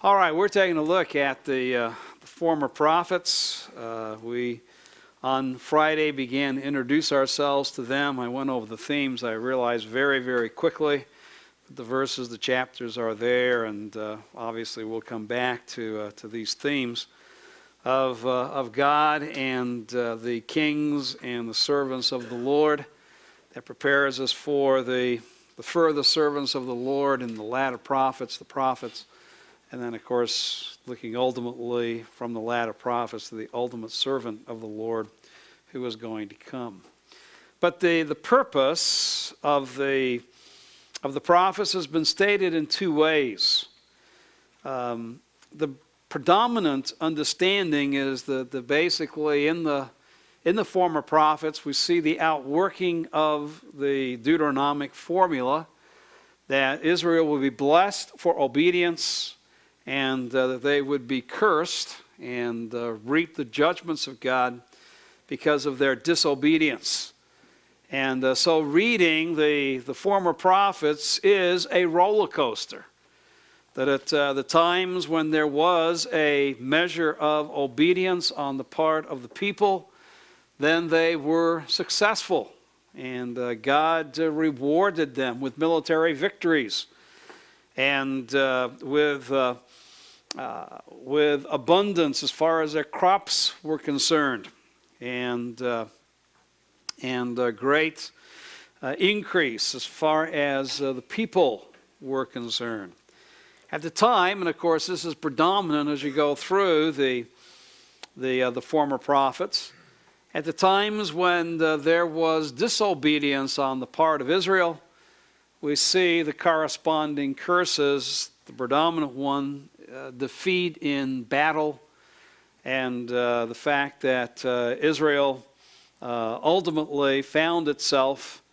All right, we're taking a look at the former prophets. We, on Friday, began to introduce ourselves to them. I went over the themes. I realized very, very quickly the verses, the chapters are there, and obviously we'll come back to these themes of God and the kings and the servants of the Lord that prepares us for the further servants of the Lord and the latter prophets, the prophets. And then, of course, looking ultimately from the latter prophets to the ultimate servant of the Lord who is going to come. But the purpose of the prophets has been stated in two ways. The predominant understanding is that basically in the former prophets we see the outworking of the deuteronomic formula that Israel will be blessed for obedience, and that they would be cursed and reap the judgments of God because of their disobedience. And so reading the former prophets is a roller coaster. That at the times when there was a measure of obedience on the part of the people, then they were successful. And God rewarded them with military victories and with abundance as far as their crops were concerned, and great increase as far as the people were concerned. At the time, and of course this is predominant as you go through the former prophets, at the times when there was disobedience on the part of Israel, we see the corresponding curses, the predominant one, defeat in battle, and the fact that Israel ultimately found itself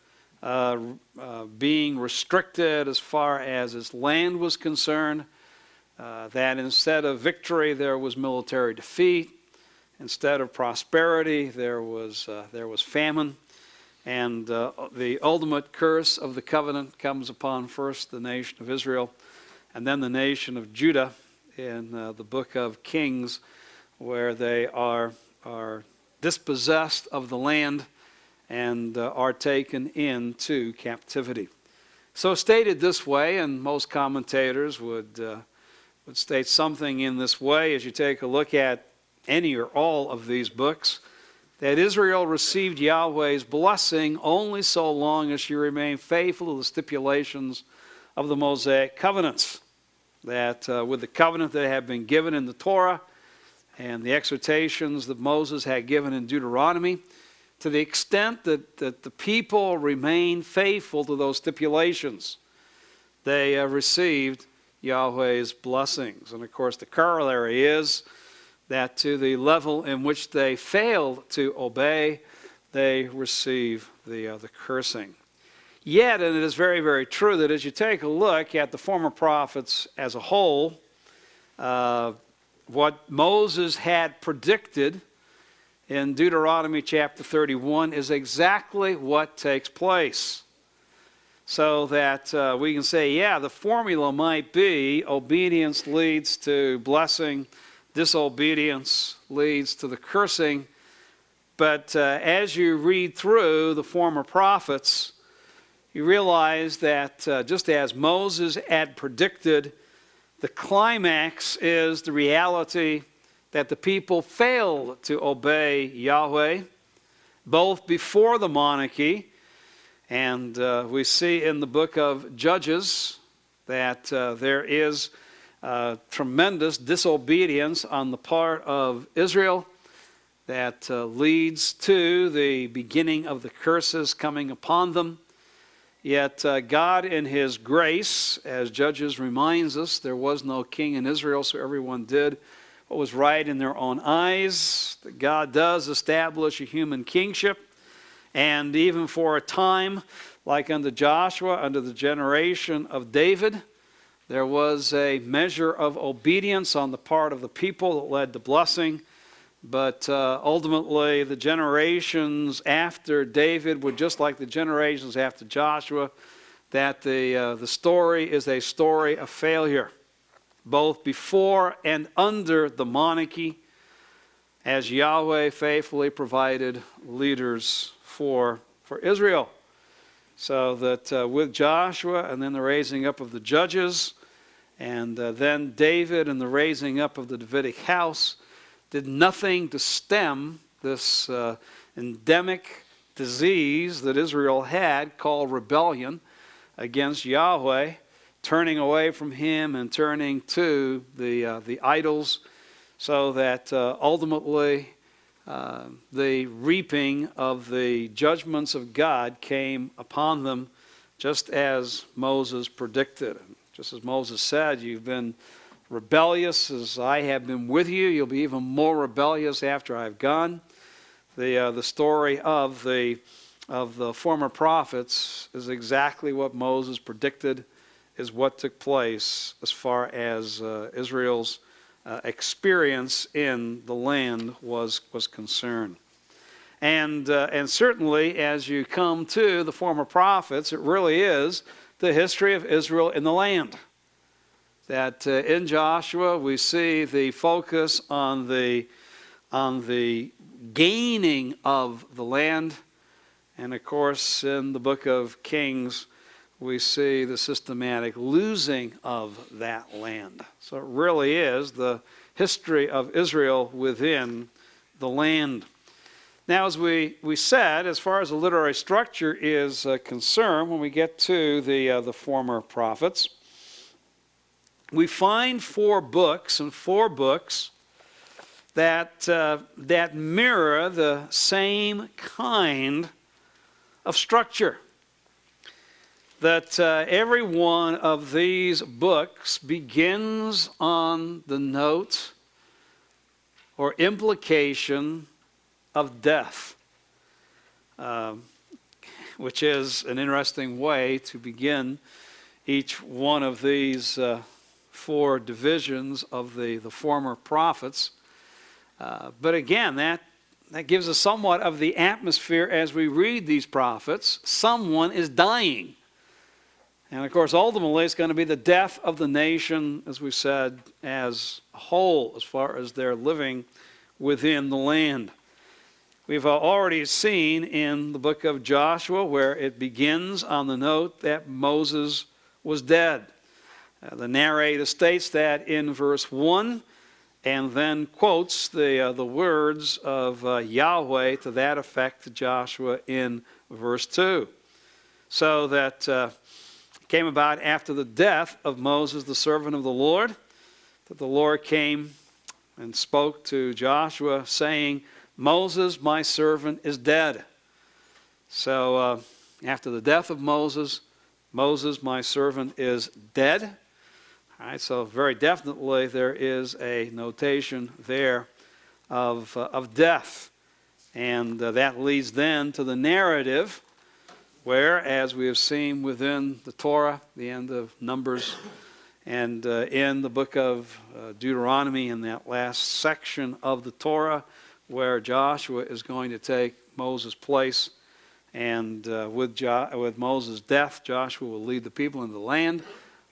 being restricted as far as its land was concerned, that instead of victory there was military defeat, instead of prosperity there was famine, and the ultimate curse of the covenant comes upon first the nation of Israel and then the nation of Judah in the book of Kings, where they are dispossessed of the land and are taken into captivity. So stated this way, and most commentators would state something in this way as you take a look at any or all of these books, that Israel received Yahweh's blessing only so long as she remained faithful to the stipulations of the Mosaic covenants. That with the covenant that had been given in the Torah and the exhortations that Moses had given in Deuteronomy, to the extent that the people remained faithful to those stipulations, they received Yahweh's blessings. And of course the corollary is that to the level in which they failed to obey, they receive the cursing. Yet, and it is very, very true that as you take a look at the former prophets as a whole, what Moses had predicted in Deuteronomy chapter 31 is exactly what takes place. So that we can say, yeah, the formula might be obedience leads to blessing, disobedience leads to the cursing, but as you read through the former prophets, you realize that just as Moses had predicted, the climax is the reality that the people failed to obey Yahweh, both before the monarchy, and we see in the book of Judges that there is tremendous disobedience on the part of Israel that leads to the beginning of the curses coming upon them. Yet God in His grace, as Judges reminds us, there was no king in Israel, so everyone did what was right in their own eyes. God does establish a human kingship, and even for a time, like under Joshua, under the generation of David, there was a measure of obedience on the part of the people that led to blessing. But ultimately, the generations after David were just like the generations after Joshua, that the story is a story of failure. both before and under the monarchy, as Yahweh faithfully provided leaders for Israel. So that with Joshua and then the raising up of the judges, and then David and the raising up of the Davidic house, did nothing to stem this endemic disease that Israel had called rebellion against Yahweh, turning away from him and turning to the idols, so that ultimately the reaping of the judgments of God came upon them, just as Moses predicted. Just as Moses said, you've been rebellious as I have been with you. You'll be even more rebellious after I've gone. The story of the former prophets is exactly what Moses predicted, is what took place as far as Israel's experience in the land was concerned. And certainly as you come to the former prophets, it really is the history of Israel in the land. That in Joshua we see the focus on the gaining of the land, and of course in the book of Kings we see the systematic losing of that land. So it really is the history of Israel within the land. Now, as we said, as far as the literary structure is concerned, when we get to the former prophets, we find four books that mirror the same kind of structure. That every one of these books begins on the note or implication of death, which is an interesting way to begin each one of these four divisions of the former prophets. But again, that gives us somewhat of the atmosphere as we read these prophets. Someone is dying. And of course, ultimately, it's going to be the death of the nation, as we said, as a whole, as far as they're living within the land. We've already seen in the book of Joshua where it begins on the note that Moses was dead. The narrator states that in verse 1 and then quotes the words of Yahweh to that effect to Joshua in verse 2. So that came about after the death of Moses, the servant of the Lord, that the Lord came and spoke to Joshua, saying, Moses, my servant, is dead. So after the death of Moses, my servant, is dead. All right, so very definitely there is a notation there of death. And that leads then to the narrative where, as we have seen within the Torah, the end of Numbers, and in the book of Deuteronomy, in that last section of the Torah, where Joshua is going to take Moses' place, and with Moses' death, Joshua will lead the people into the land.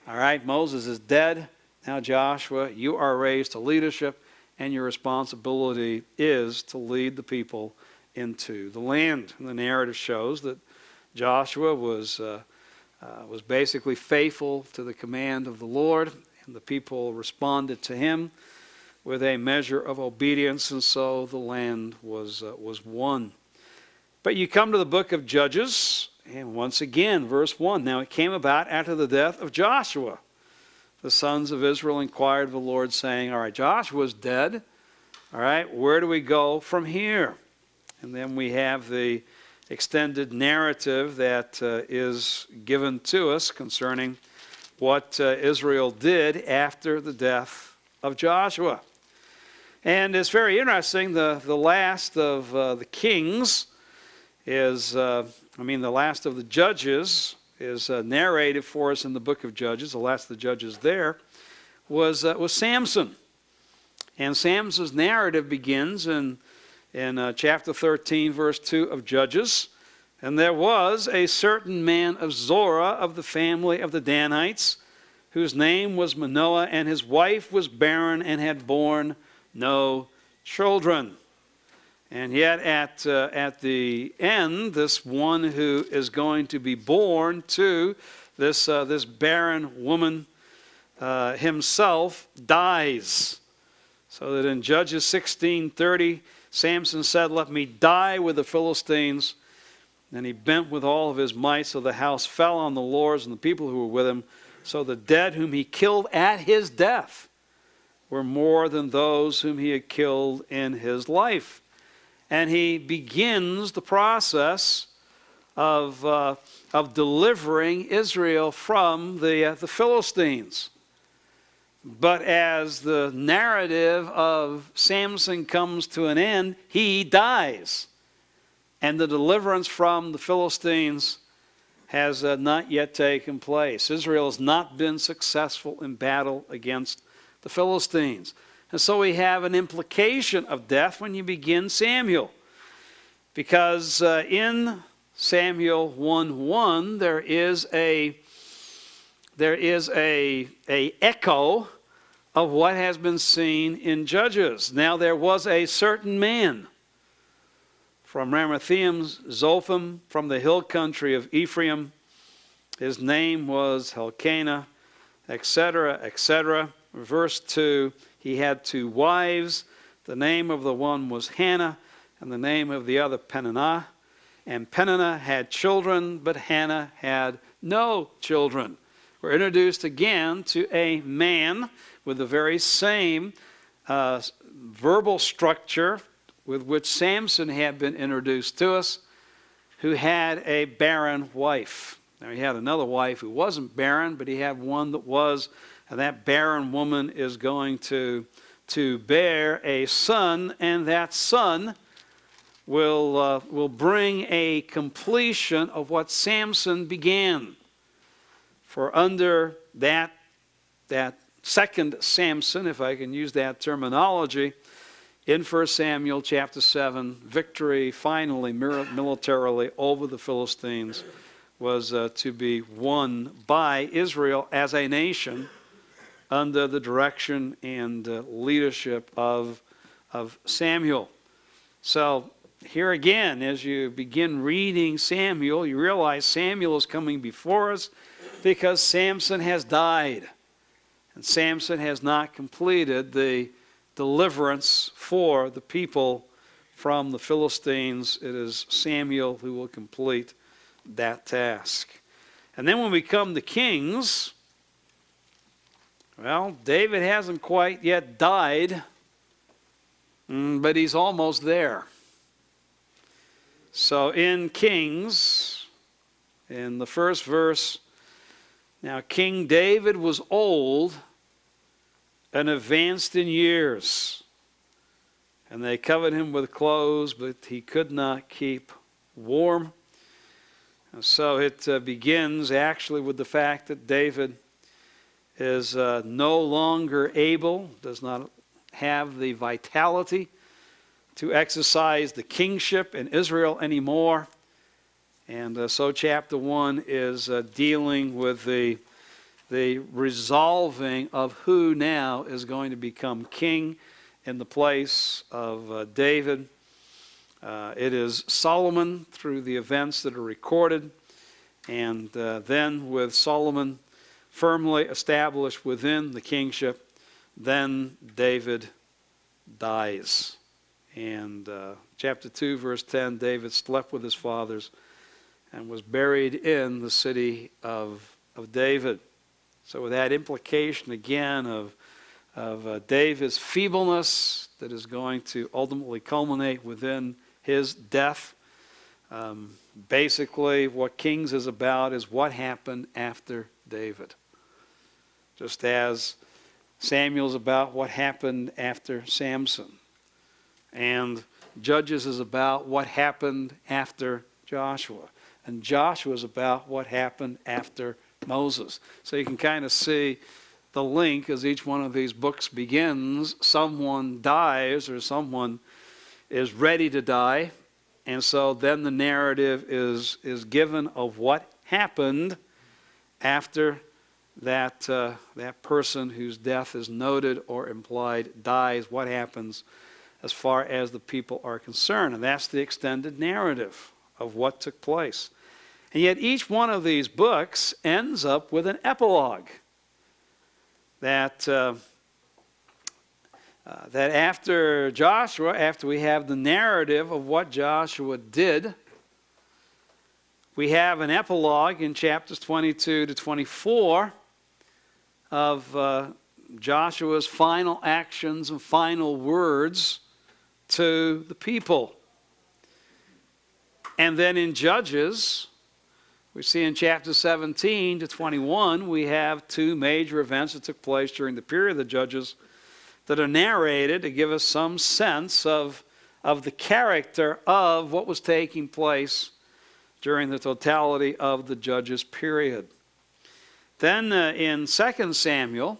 All right, Moses is dead. Now, Joshua, you are raised to leadership, and your responsibility is to lead the people into the land. And the narrative shows that Joshua was basically faithful to the command of the Lord, and the people responded to him with a measure of obedience, and so the land was won. But you come to the book of Judges, and once again, verse 1, now it came about after the death of Joshua. The sons of Israel inquired of the Lord, saying, all right, Joshua's dead. All right, where do we go from here? And then we have the extended narrative that is given to us concerning what Israel did after the death of Joshua. And it's very interesting, the last of the kings is, the last of the judges is narrated for us in the book of Judges. The last of the judges there was Samson. And Samson's narrative begins in chapter 13, verse 2 of Judges. And there was a certain man of Zorah of the family of the Danites, whose name was Manoah, and his wife was barren and had borne no children. And yet at the end, this one who is going to be born to this barren woman himself dies. So that in Judges 16:30, Samson said, "Let me die with the Philistines." And he bent with all of his might, so the house fell on the lords and the people who were with him. So the dead whom he killed at his death were more than those whom he had killed in his life. And he begins the process of delivering Israel from the Philistines. But as the narrative of Samson comes to an end, he dies. And the deliverance from the Philistines has not yet taken place. Israel has not been successful in battle against the Philistines. And so we have an implication of death when you begin Samuel. Because in Samuel 1:1 there is a echo of what has been seen in Judges. Now there was a certain man from Ramathaim Zophim, from the hill country of Ephraim. His name was Elkanah, etc., etc. Verse 2, he had 2 wives. The name of the one was Hannah, and the name of the other Peninnah. And Peninnah had children, but Hannah had no children. We're introduced again to a man with the very same verbal structure with which Samson had been introduced to us, who had a barren wife. Now he had another wife who wasn't barren, but he had one that was, and that barren woman is going to bear a son, and that son will bring a completion of what Samson began. For under that second Samson, if I can use that terminology, in 1 Samuel chapter 7, victory finally militarily over the Philistines was to be won by Israel as a nation under the direction and leadership of Samuel. So here again, as you begin reading Samuel, you realize Samuel is coming before us because Samson has died. And Samson has not completed the deliverance for the people from the Philistines. It is Samuel who will complete that task. And then when we come to Kings, well, David hasn't quite yet died, but he's almost there. So in Kings, in the first verse, now King David was old and advanced in years, and they covered him with clothes, but he could not keep warm. And so it begins actually with the fact that David is no longer able, does not have the vitality to exercise the kingship in Israel anymore. And so chapter 1 is dealing with the resolving of who now is going to become king in the place of David. It is Solomon through the events that are recorded, and then with Solomon firmly established within the kingship, then David dies. And chapter 2, verse 10, David slept with his fathers and was buried in the city of David. So with that implication again of David's feebleness that is going to ultimately culminate within his death, basically what Kings is about is what happened after David. Just as Samuel's about what happened after Samson. And Judges is about what happened after Joshua. And Joshua is about what happened after Moses. So you can kind of see the link as each one of these books begins. Someone dies or someone is ready to die. And so then the narrative is given of what happened after that person whose death is noted or implied dies, what happens as far as the people are concerned. And that's the extended narrative of what took place. And yet each one of these books ends up with an epilogue that after Joshua, after we have the narrative of what Joshua did, we have an epilogue in chapters 22 to 24 of Joshua's final actions and final words to the people. And then in Judges, we see in chapters 17 to 21, we have two major events that took place during the period of the Judges that are narrated to give us some sense of the character of what was taking place during the totality of the Judges period. Then in 2 Samuel,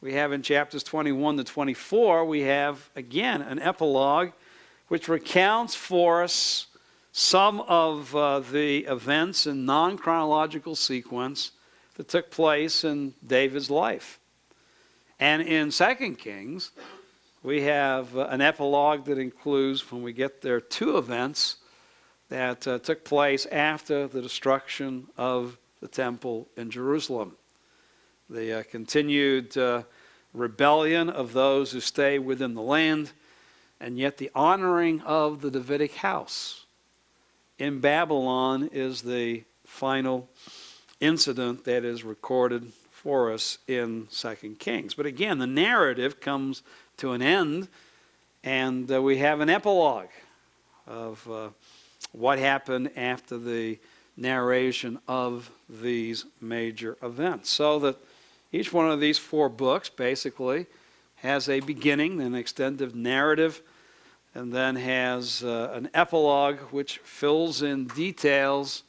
we have in chapters 21 to 24, we have again an epilogue which recounts for us some of the events in non-chronological sequence that took place in David's life. And in 2 Kings, we have an epilogue that includes, when we get there, two events that took place after the destruction of the temple in Jerusalem. The continued rebellion of those who stay within the land, and yet the honoring of the Davidic house in Babylon is the final incident that is recorded for us in 2 Kings. But again, the narrative comes to an end, and we have an epilogue of what happened after the narration of these major events. So that each one of these four books basically has a beginning, an extended narrative, and then has an epilogue which fills in details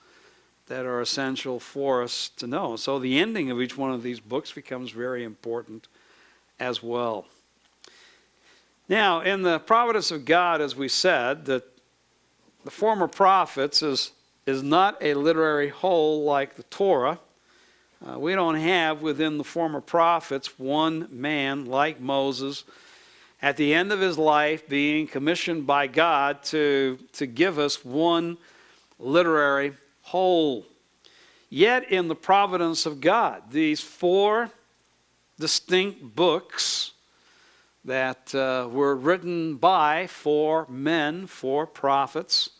that are essential for us to know. So the ending of each one of these books becomes very important as well. Now, in the providence of God, as we said, that the former prophets is not a literary whole like the Torah. We don't have within the former prophets one man like Moses at the end of his life being commissioned by God to give us one literary whole. Yet in the providence of God, these four distinct books that were written by four men, four prophets,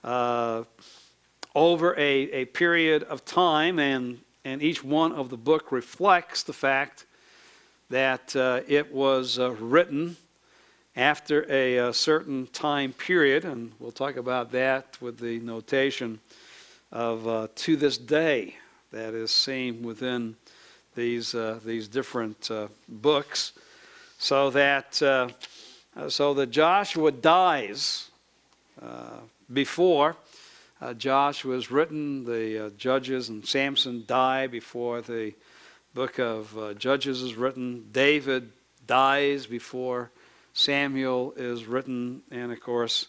over a period of time, and each one of the book reflects the fact that it was written after a certain time period, and we'll talk about that with the notation of to this day that is seen within these different books, so that Joshua dies before Joshua is written. The Judges and Samson die before the book of Judges is written. David dies before Samuel is written, and of course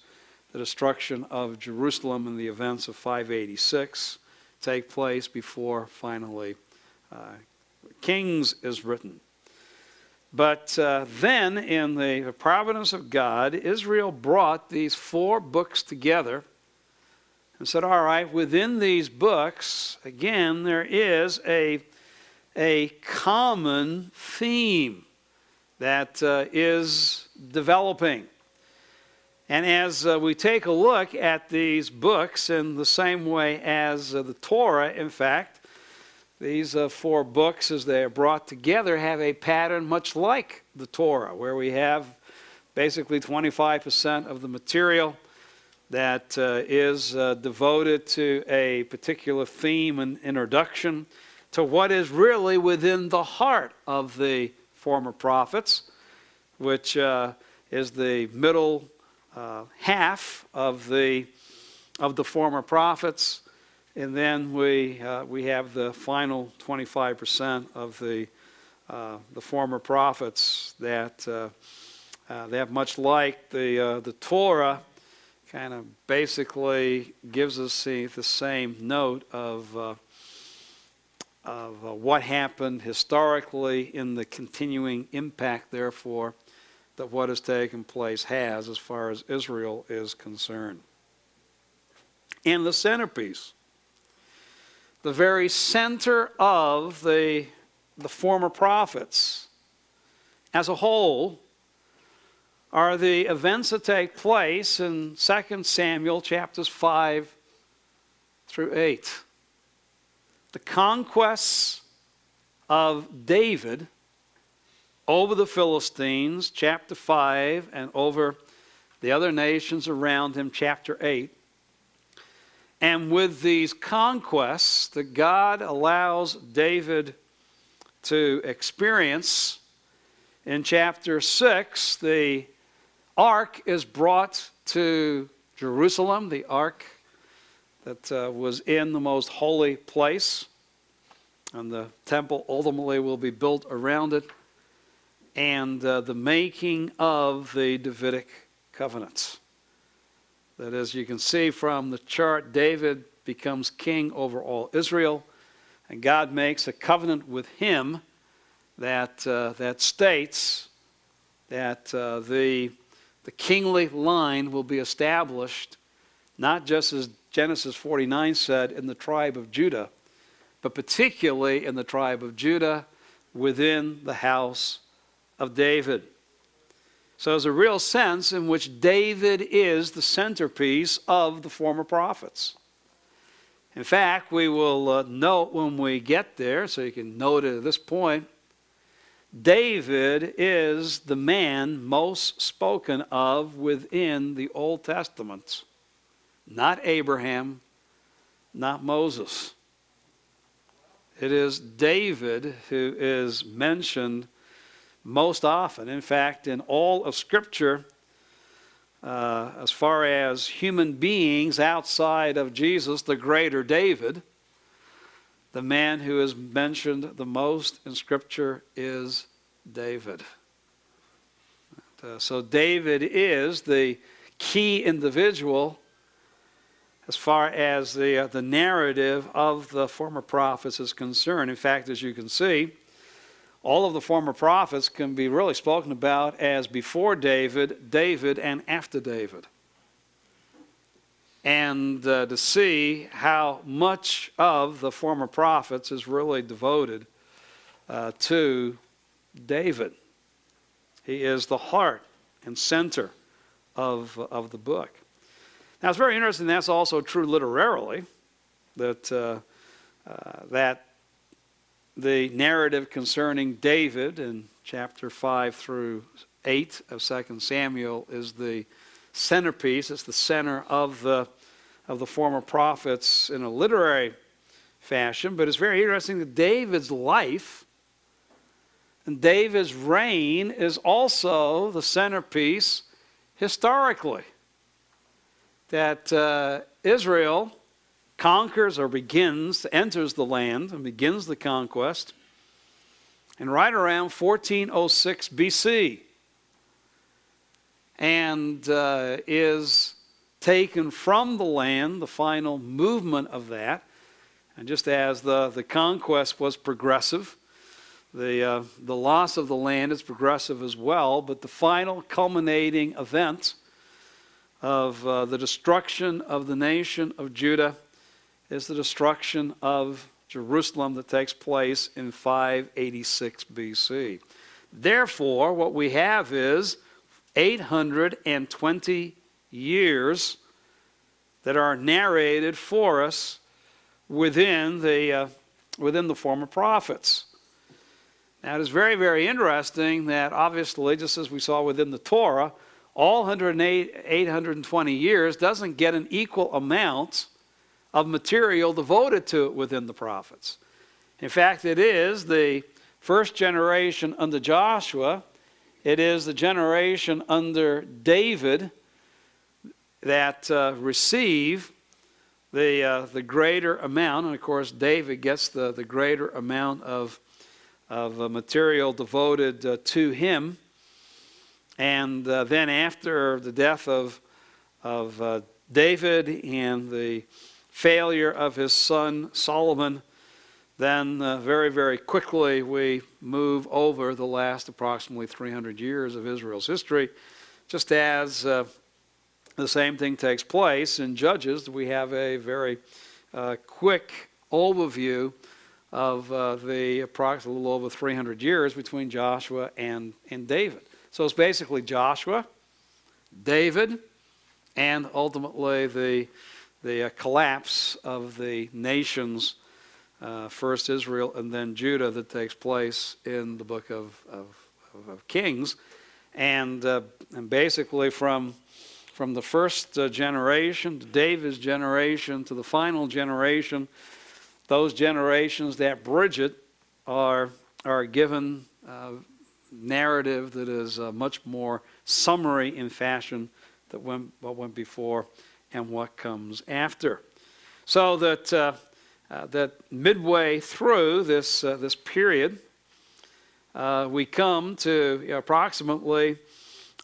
the destruction of Jerusalem and the events of 586 take place before finally Kings is written. But then in the providence of God, Israel brought these four books together and said, all right, within these books, again, there is a common theme that is developing. And as we take a look at these books in the same way as the Torah, in fact, these four books, as they are brought together, have a pattern much like the Torah, where we have basically 25% of the material that is devoted to a particular theme and introduction to what is really within the heart of the former prophets, which is the middle half of the former prophets, and then we have the final 25% of the former prophets that they have, much like the Torah, kind of basically gives us the same note of what happened historically in the continuing impact, therefore, that what has taken place has as far as Israel is concerned. And the centerpiece, the very center of the former prophets as a whole, are the events that take place in 2 Samuel chapters 5 through 8. The conquests of David over the Philistines, chapter 5, and over the other nations around him, chapter 8. And with these conquests that God allows David to experience, in chapter 6, the ark is brought to Jerusalem, the ark that was in the most holy place, and the temple ultimately will be built around it, and the making of the Davidic covenants. That is, you can see from the chart, David becomes king over all Israel, and God makes a covenant with him that states that the kingly line will be established, not just as Genesis 49 said, in the tribe of Judah, but particularly in the tribe of Judah within the house of David. So there's a real sense in which David is the centerpiece of the former prophets. In fact, we will note when we get there, so you can note it at this point, David is the man most spoken of within the Old Testament. Not Abraham, not Moses. It is David who is mentioned most often. In fact, in all of Scripture, as far as human beings outside of Jesus, the greater David, the man who is mentioned the most in Scripture is David. So David is the key individual as far as the narrative of the former prophets is concerned. In fact, as you can see, all of the former prophets can be really spoken about as before David, David, and after David. And to see how much of the former prophets is really devoted to David. He is the heart and center of the book. Now, it's very interesting, that's also true literarily, that the narrative concerning David in chapter 5 through 8 of 2 Samuel is the centerpiece, it's the center of the former prophets in a literary fashion. But it's very interesting that David's life and David's reign is also the centerpiece historically. That Israel conquers or enters the land and begins the conquest. And right around 1406 BC, and is taken from the land, the final movement of that. And just as the conquest was progressive, the loss of the land is progressive as well, but the final culminating event of the destruction of the nation of Judah is the destruction of Jerusalem that takes place in 586 BC. Therefore, what we have is 820 years that are narrated for us within the former prophets. Now, it is very, very interesting that obviously, just as we saw within the Torah, all 820 years doesn't get an equal amount of material devoted to it within the prophets. In fact, it is the first generation under Joshua, it is the generation under David that receive the greater amount, and of course David gets the greater amount of material devoted to him. And then after the death of David and the failure of his son Solomon Then very, very quickly we move over the last approximately 300 years of Israel's history. Just as the same thing takes place in Judges, we have a very quick overview of the approximately a little over 300 years between Joshua and David. So it's basically Joshua, David, and ultimately the collapse of the nations, first Israel and then Judah, that takes place in the book of Kings. And basically from the first generation to David's generation to the final generation, those generations that bridge it are given narrative that is much more summary in fashion than what went before and what comes after. So that midway through this period, we come to approximately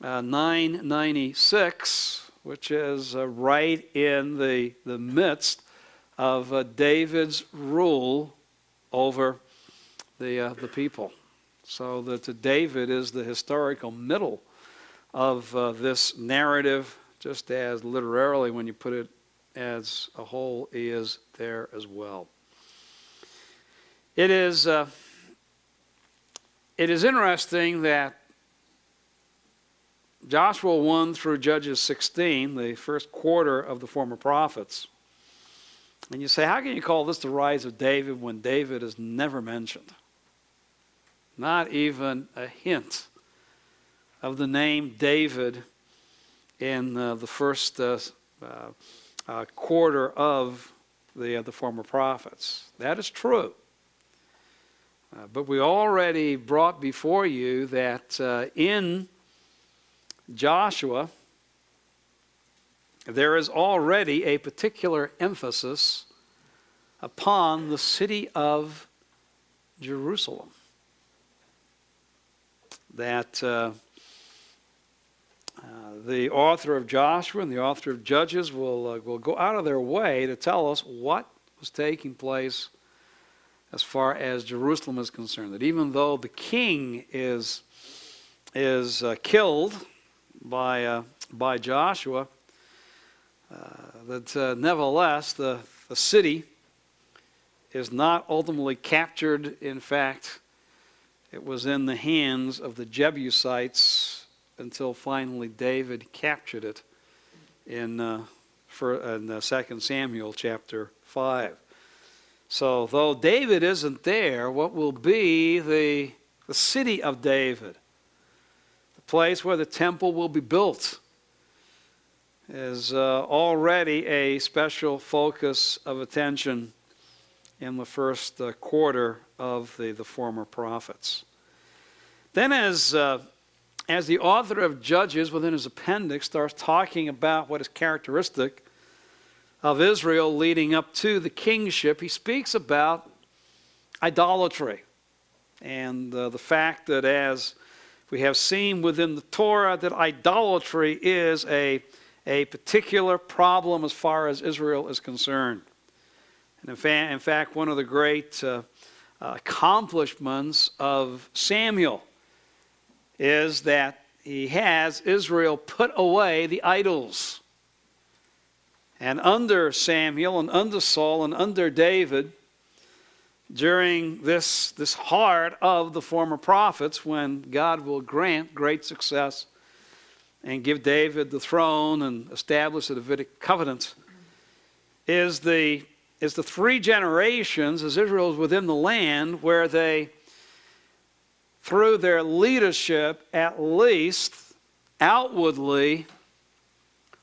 996, which is right in the midst of David's rule over the people. So that David is the historical middle of this narrative, just as literally, when you put it as a whole, he is there as well. It is interesting that Joshua 1 through Judges 16, the first quarter of the former prophets, and you say, how can you call this the rise of David when David is never mentioned? Not even a hint of the name David in the first quarter of the former prophets. That is true. But we already brought before you that in Joshua, there is already a particular emphasis upon the city of Jerusalem. That the author of Joshua and the author of Judges will go out of their way to tell us what was taking place as far as Jerusalem is concerned. That even though the king is killed by Joshua, that nevertheless the city is not ultimately captured. In fact, it was in the hands of the Jebusites until finally David captured it in 2 Samuel chapter 5. So though David isn't there, what will be the city of David, the place where the temple will be built, is already a special focus of attention in the first quarter of the former prophets. Then as the author of Judges within his appendix starts talking about what is characteristic of Israel leading up to the kingship, he speaks about idolatry and the fact that, as we have seen within the Torah, that idolatry is a particular problem as far as Israel is concerned. And in fact, one of the great accomplishments of Samuel is that he has Israel put away the idols. And under Samuel and under Saul and under David, during this heart of the former prophets, when God will grant great success and give David the throne and establish the Davidic covenant, is the three generations as Israel is within the land where they, through their leadership, at least outwardly,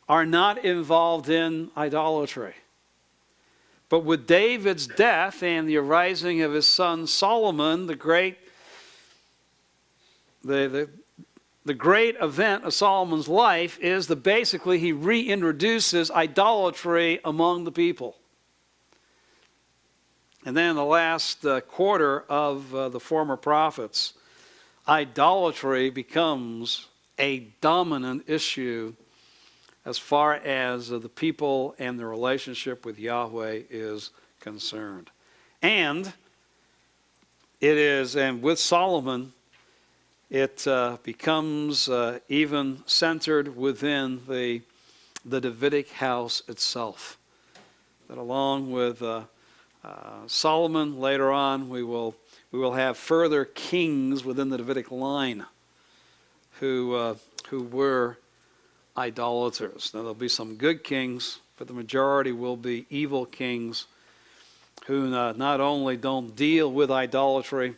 are not involved in idolatry. But with David's death and the arising of his son Solomon, the great event of Solomon's life is that basically he reintroduces idolatry among the people. And then in the last quarter of the former prophets, idolatry becomes a dominant issue as far as the people and the relationship with Yahweh is concerned. And it is, and with Solomon, it becomes even centered within the Davidic house itself. That along with Solomon, later on, we will have further kings within the Davidic line who were idolaters. Now, there'll be some good kings, but the majority will be evil kings who not only don't deal with idolatry,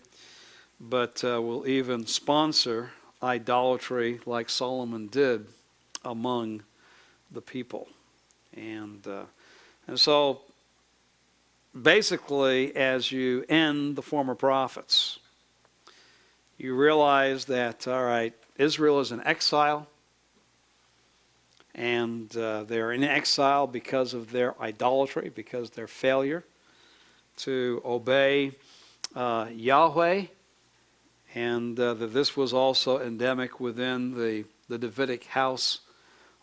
but will even sponsor idolatry like Solomon did among the people. And so basically, as you end the former prophets, you realize that, all right, Israel is in exile, and they're in exile because of their idolatry, because of their failure to obey Yahweh, and that this was also endemic within the Davidic house,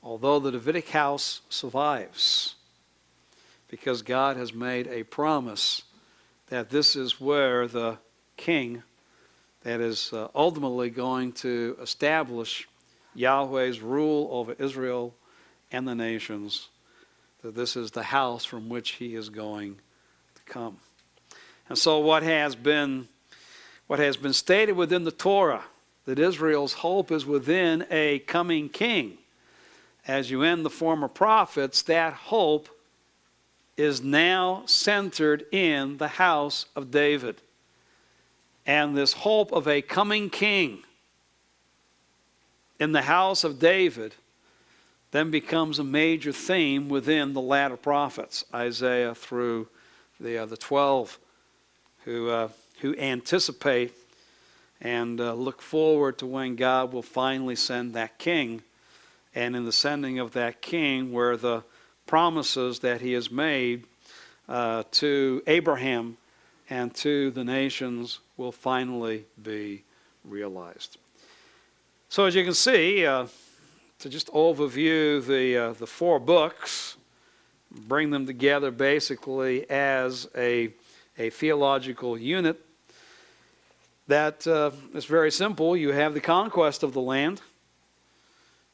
although the Davidic house survives, because God has made a promise that this is where the king that is ultimately going to establish Yahweh's rule over Israel and the nations, that this is the house from which he is going to come. And so what has been stated within the Torah, that Israel's hope is within a coming king, as you end the former prophets, that hope is now centered in the house of David. And this hope of a coming king in the house of David then becomes a major theme within the latter prophets, Isaiah through the 12, who anticipate and look forward to when God will finally send that king. And in the sending of that king, where the promises that he has made to Abraham and to the nations will finally be realized. So as you can see, to just overview the 4 books, bring them together basically as a theological unit, that is very simple. You have the conquest of the land,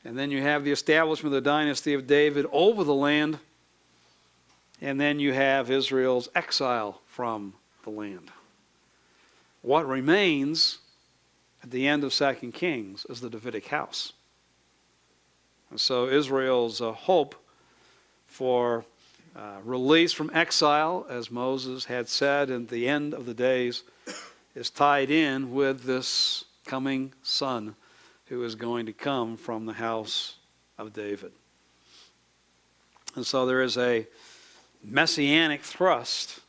and then you have the establishment of the dynasty of David over the land, and then you have Israel's exile from the land. What remains at the end of 2 Kings is the Davidic house. And so Israel's hope for release from exile, as Moses had said at the end of the days, is tied in with this coming son who is going to come from the house of David. And so there is a messianic thrust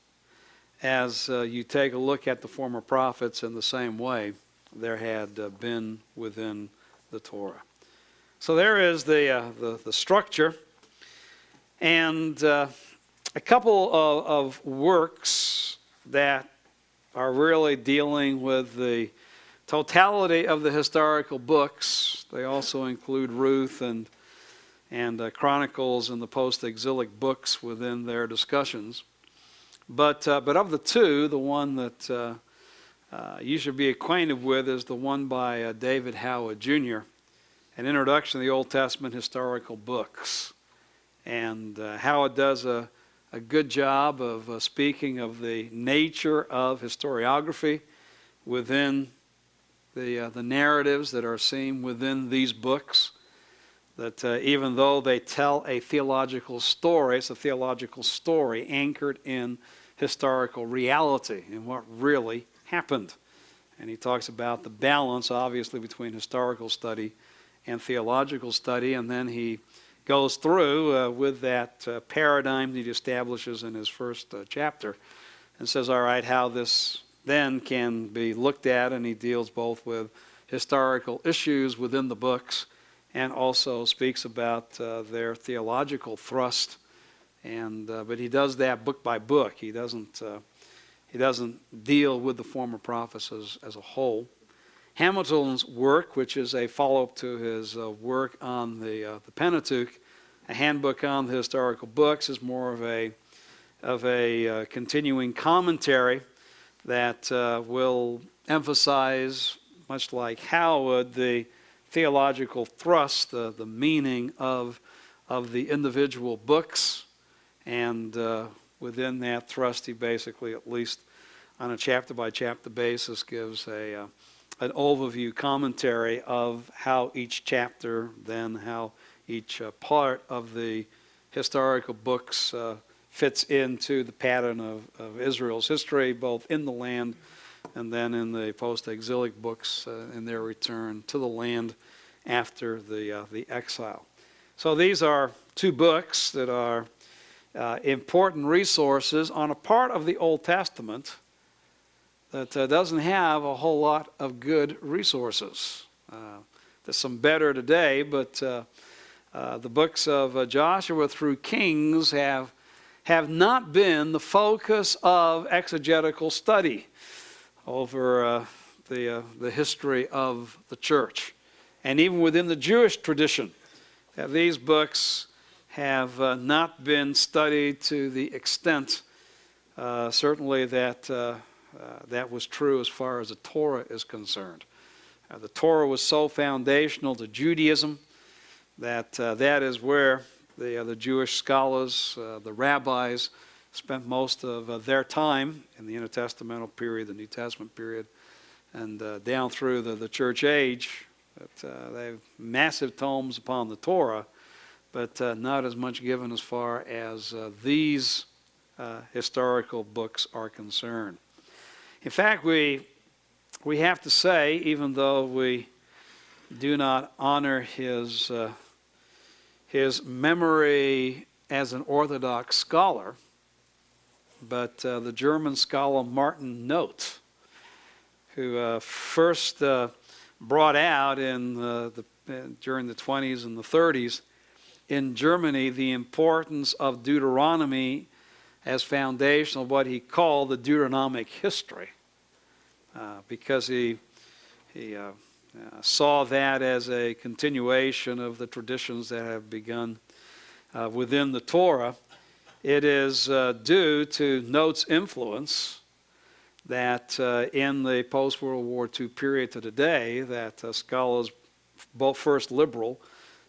as you take a look at the former prophets in the same way there had been within the Torah. So there is the structure, and a couple of works that are really dealing with the totality of the historical books. They also include Ruth and Chronicles and the post-exilic books within their discussions. But of the two, the one that you should be acquainted with is the one by David Howard Jr., An Introduction to the Old Testament Historical Books. And Howard does a good job of speaking of the nature of historiography within the narratives that are seen within these books. That even though they tell a theological story, it's a theological story anchored in historical reality and what really happened. And he talks about the balance, obviously, between historical study and theological study, and then he goes through with that paradigm that he establishes in his first chapter and says, all right, how this then can be looked at, and he deals both with historical issues within the books and also speaks about their theological thrust. And but he does that book by book. He doesn't deal with the former prophets as a whole. Hamilton's work, which is a follow-up to his work on the Pentateuch, a handbook on the historical books, is more of a continuing commentary that will emphasize, much like Howard, the theological thrust, the meaning of the individual books, and within that thrust he basically, at least on a chapter-by-chapter basis, gives an overview commentary of how each chapter, then how each part of the historical books fits into the pattern of Israel's history, both in the land and then in the post-exilic books in their return to the land after the exile. So these are two books that are important resources on a part of the Old Testament that doesn't have a whole lot of good resources. There's some better today, but the books of Joshua through Kings have not been the focus of exegetical study over the history of the church. And even within the Jewish tradition, these books have not been studied to the extent, certainly, that was true as far as the Torah is concerned. The Torah was so foundational to Judaism that that is where the Jewish scholars, the rabbis, spent most of their time in the intertestamental period, the New Testament period, and down through the church age. They have massive tomes upon the Torah, but not as much given as far as these historical books are concerned. In fact, we have to say, even though we do not honor his memory as an Orthodox scholar, but the German scholar Martin Noth, who first brought out during the 20s and the 30s in Germany the importance of Deuteronomy as foundational, what he called the deuteronomic history, because he saw that as a continuation of the traditions that have begun within the Torah. It is due to Noth's influence that in the post-World War II period to today, that scholars, both first liberal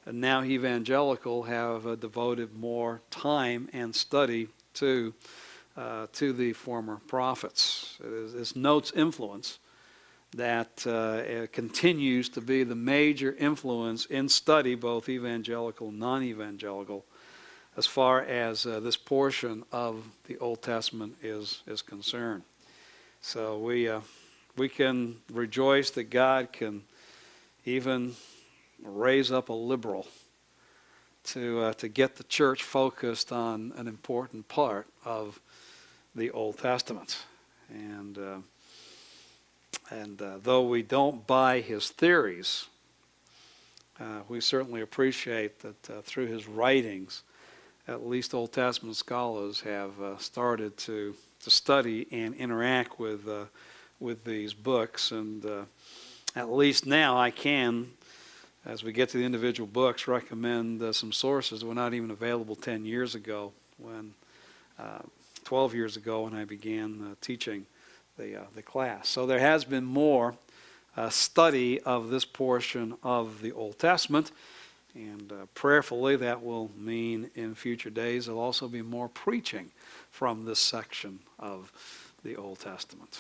and now evangelical, have devoted more time and study to the former prophets. It's Noth's influence that continues to be the major influence in study, both evangelical and non-evangelical, as far as this portion of the Old Testament is concerned. So we can rejoice that God can even raise up a liberal to get the church focused on an important part of the Old Testament. And though we don't buy his theories, we certainly appreciate that through his writings, at least Old Testament scholars have started to study and interact with these books. And at least now I can, as we get to the individual books, recommend some sources that were not even available 10 years ago, 12 years ago when I began teaching the class. So there has been more study of this portion of the Old Testament, and prayerfully that will mean in future days there'll also be more preaching from this section of the Old Testament.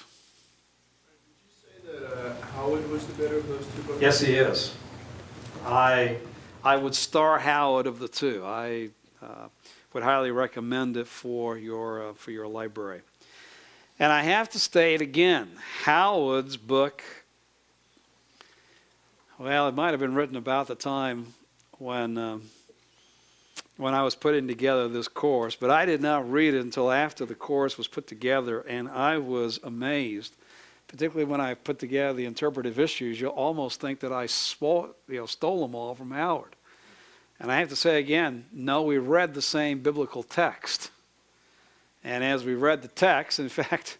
Did you say that Howard was the better of those two books? Yes, he is. I would star Howard of the two. I would highly recommend it for your library. And I have to state again, Howard's book, well, it might have been written about the time when I was putting together this course, but I did not read it until after the course was put together, and I was amazed, particularly when I put together the interpretive issues. You'll almost think that I stole them all from Howard. And I have to say again, no, we read the same biblical text. And as we read the text, in fact,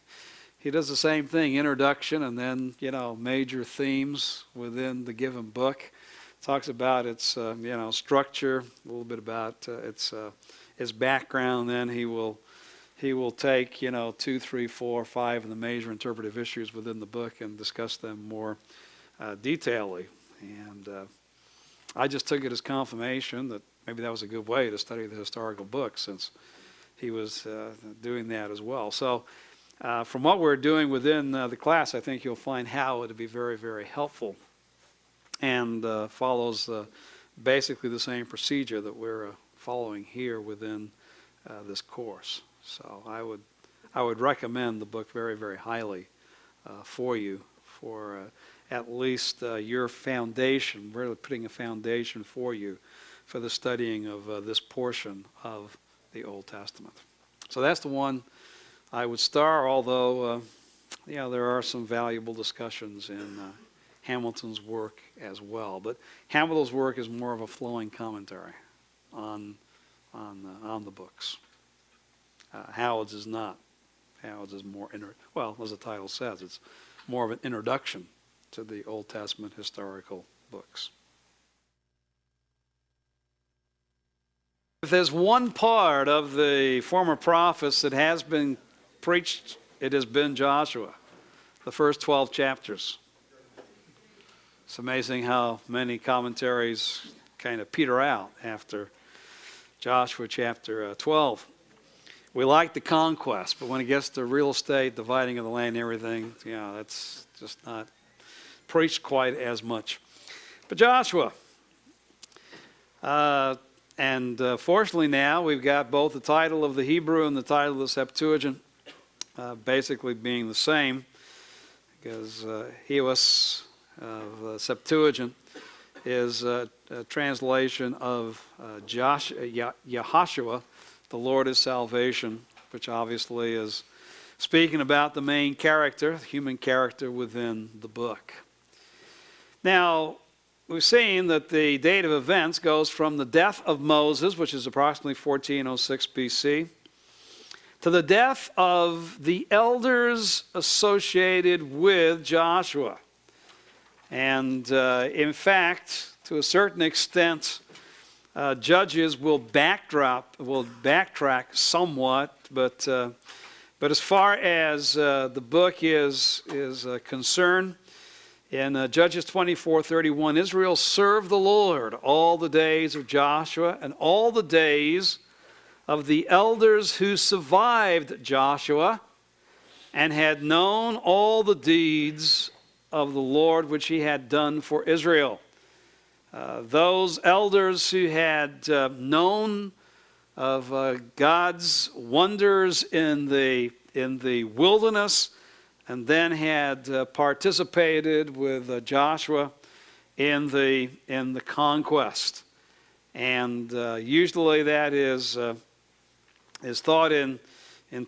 he does the same thing, introduction and then, major themes within the given book. Talks about its, structure, a little bit about its background. Then he will he will take, 2, 3, 4, 5 of the major interpretive issues within the book and discuss them more detailedly. And I just took it as confirmation that maybe that was a good way to study the historical book, since he was doing that as well. So from what we're doing within the class, I think you'll find how to be very, very helpful, and follows basically the same procedure that we're following here within this course. So I would recommend the book very, very highly for you, for at least your foundation, really putting a foundation for you for the studying of this portion of the Old Testament. So that's the one I would start, although there are some valuable discussions in Hamilton's work as well. But Hamilton's work is more of a flowing commentary on the books. Howard's is not. Howard's is more, as the title says, it's more of an introduction to the Old Testament historical books. If there's one part of the former prophets that has been preached, it has been Joshua, the first 12 chapters. It's amazing how many commentaries kind of peter out after Joshua chapter 12. We like the conquest, but when it gets to real estate, dividing of the land and everything, that's just not preached quite as much. But Joshua, and fortunately now we've got both the title of the Hebrew and the title of the Septuagint basically being the same, because Heos of Septuagint is a translation of Yahashua, the Lord is salvation, which obviously is speaking about the main character, the human character within the book. Now, we've seen that the date of events goes from the death of Moses, which is approximately 1406 BC, to the death of the elders associated with Joshua. And in fact, to a certain extent, Judges will backtrack somewhat, but as far as the book is concerned, in Judges 24:31, Israel served the Lord all the days of Joshua and all the days of the elders who survived Joshua, and had known all the deeds of the Lord which he had done for Israel. Those elders who had known of God's wonders in the wilderness, and then had participated with Joshua in the conquest. And usually that is thought in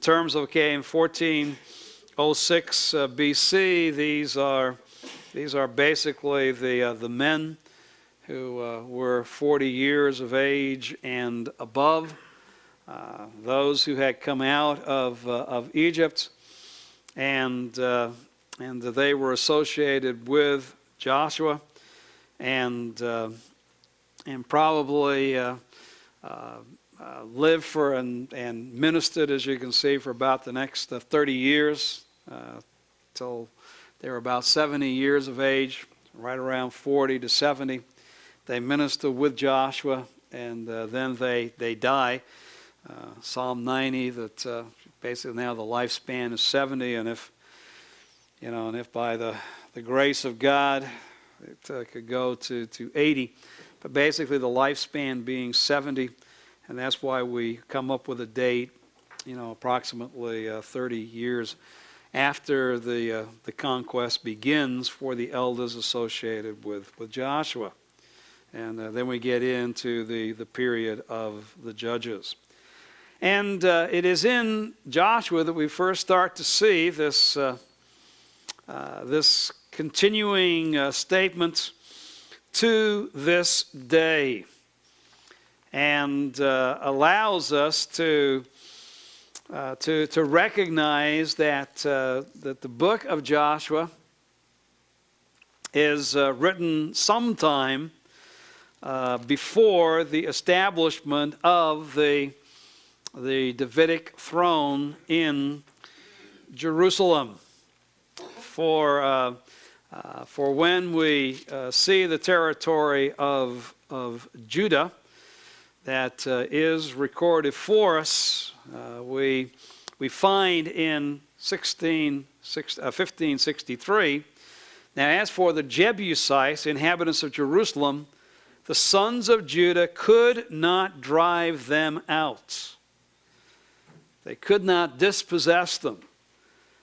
terms of, in 1406 BC, these are basically the men who were 40 years of age and above, those who had come out of Egypt, and they were associated with Joshua, and probably lived for and ministered, as you can see, for about the next 30 years, till they were about 70 years of age, right around 40 to 70. They minister with Joshua, and then they die. Psalm 90, that basically now the lifespan is 70, and if by the grace of God it could go to 80, but basically the lifespan being 70, and that's why we come up with a date, approximately 30 years after the conquest begins for the elders associated with Joshua. And then we get into the period of the judges. And it is in Joshua that we first start to see this continuing statement to this day, and allows us to recognize that the book of Joshua is written sometime before the establishment of the the Davidic throne in Jerusalem. For when we see the territory of Judah that is recorded for us, we find in 1563, now as for the Jebusites, inhabitants of Jerusalem, the sons of Judah could not drive them out. They could not dispossess them.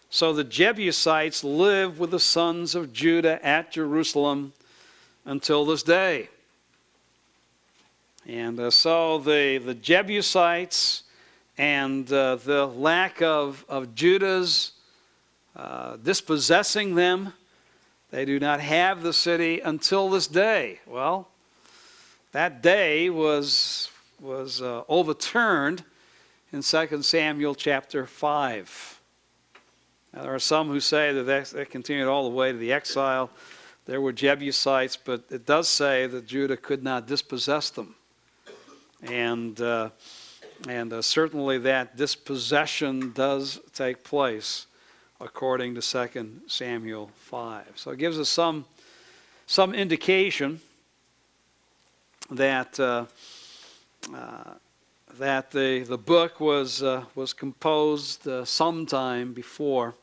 So the Jebusites live with the sons of Judah at Jerusalem until this day. And so the Jebusites and the lack of Judah's dispossessing them, they do not have the city until this day. Well, that day was overturned in 2 Samuel chapter 5. Now, there are some who say that continued all the way to the exile. There were Jebusites, but it does say that Judah could not dispossess them. And certainly that dispossession does take place according to 2 Samuel 5. So it gives us some indication that the book was composed sometime before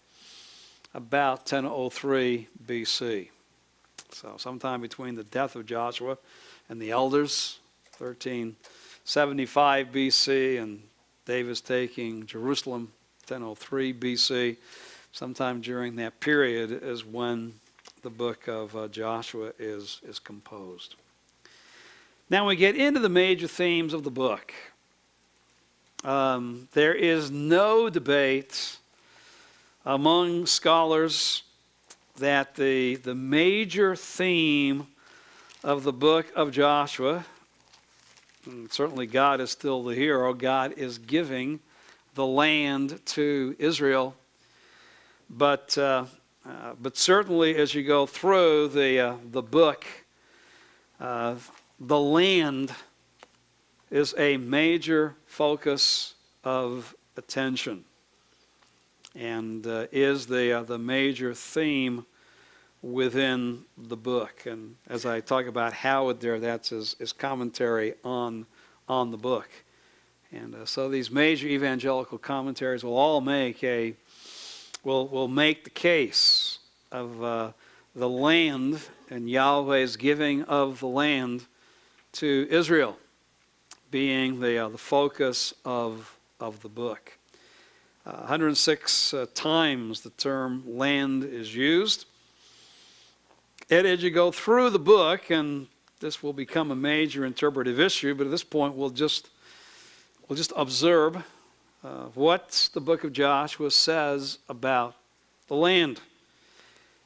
about 1003 BC. So sometime between the death of Joshua and the elders, 1375 BC, and David's taking Jerusalem, 1003 BC. Sometime during that period is when the book of Joshua is composed. Now we get into the major themes of the book. There is no debate among scholars that the major theme of the book of Joshua, and certainly God is still the hero, God is giving the land to Israel, but certainly as you go through the book, the land is a major focus of attention and is the major theme within the book. And as I talk about Howard there, that's his commentary on the book. And so these major evangelical commentaries will all make the case of the land and Yahweh's giving of the land to Israel being the focus of the book. 106 times the term land is used. And as you go through the book, and this will become a major interpretive issue, but at this point we'll just observe what the book of Joshua says about the land.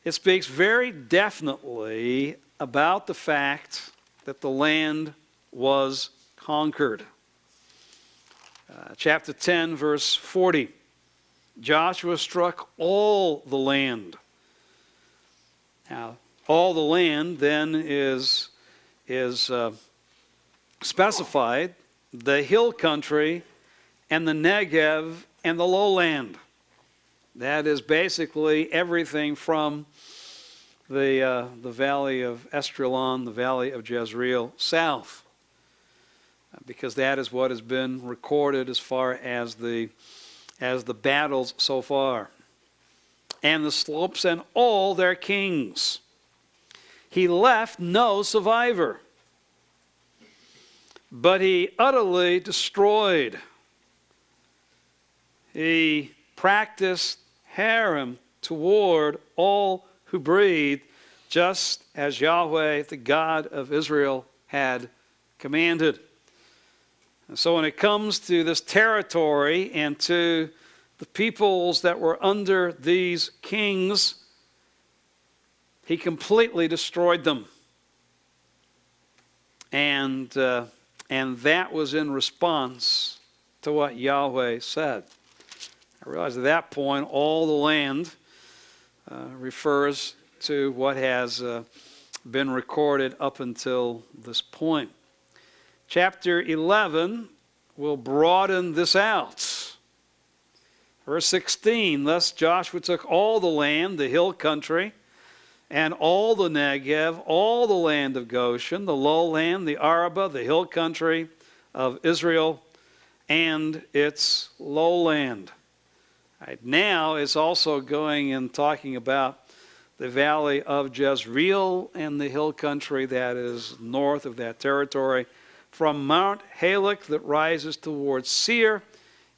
It speaks very definitely about the fact that the land was conquered. Chapter 10, verse 40. Joshua struck all the land. Now, all the land then is specified, the hill country and the Negev and the lowland. That is basically everything from the valley of Esdraelon, the valley of Jezreel, south, because that is what has been recorded as far as the battles so far. And the slopes and all their kings. He left no survivor, but he utterly destroyed. He practiced harem toward all who breathed, just as Yahweh, the God of Israel, had commanded. And so when it comes to this territory and to the peoples that were under these kings, he completely destroyed them. And that was in response to what Yahweh said. I realize at that point all the land refers to what has been recorded up until this point. Chapter 11 will broaden this out. Verse 16, thus Joshua took all the land, the hill country, and all the Negev, all the land of Goshen, the lowland, the Arabah, the hill country of Israel, and its lowland. Right, now it's also going and talking about the valley of Jezreel and the hill country that is north of that territory, from Mount Halak that rises towards Seir,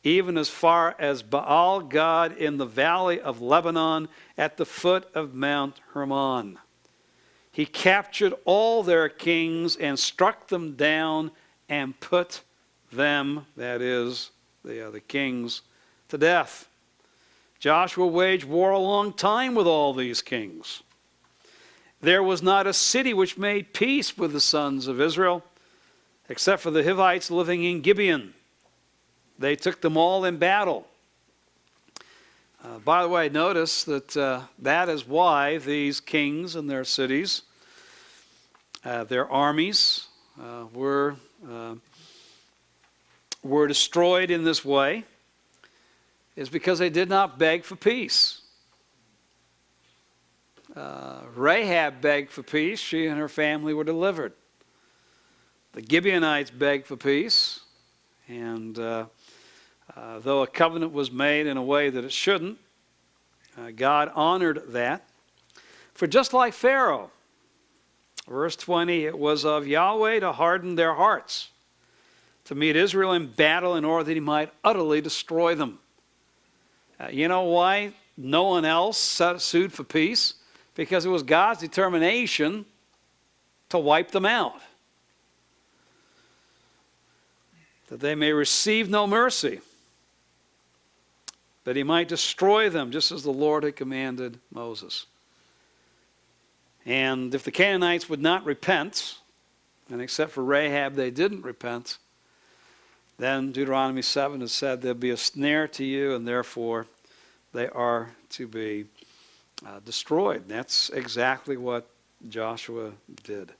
even as far as Baal God in the valley of Lebanon at the foot of Mount Hermon. He captured all their kings and struck them down and put them, that is, the kings, to death. Joshua waged war a long time with all these kings. There was not a city which made peace with the sons of Israel, except for the Hivites living in Gibeon. They took them all in battle. By the way, notice that that is why these kings and their cities, their armies, were destroyed in this way, is because they did not beg for peace. Rahab begged for peace. She and her family were delivered. The Gibeonites begged for peace, and though a covenant was made in a way that it shouldn't, God honored that. For just like Pharaoh, verse 20, it was of Yahweh to harden their hearts, to meet Israel in battle in order that he might utterly destroy them. You know why no one else sued for peace? Because it was God's determination to wipe them out, that they may receive no mercy, that he might destroy them, just as the Lord had commanded Moses. And if the Canaanites would not repent, and except for Rahab they didn't repent, then Deuteronomy 7 has said there'll be a snare to you, and therefore they are to be destroyed. That's exactly what Joshua did.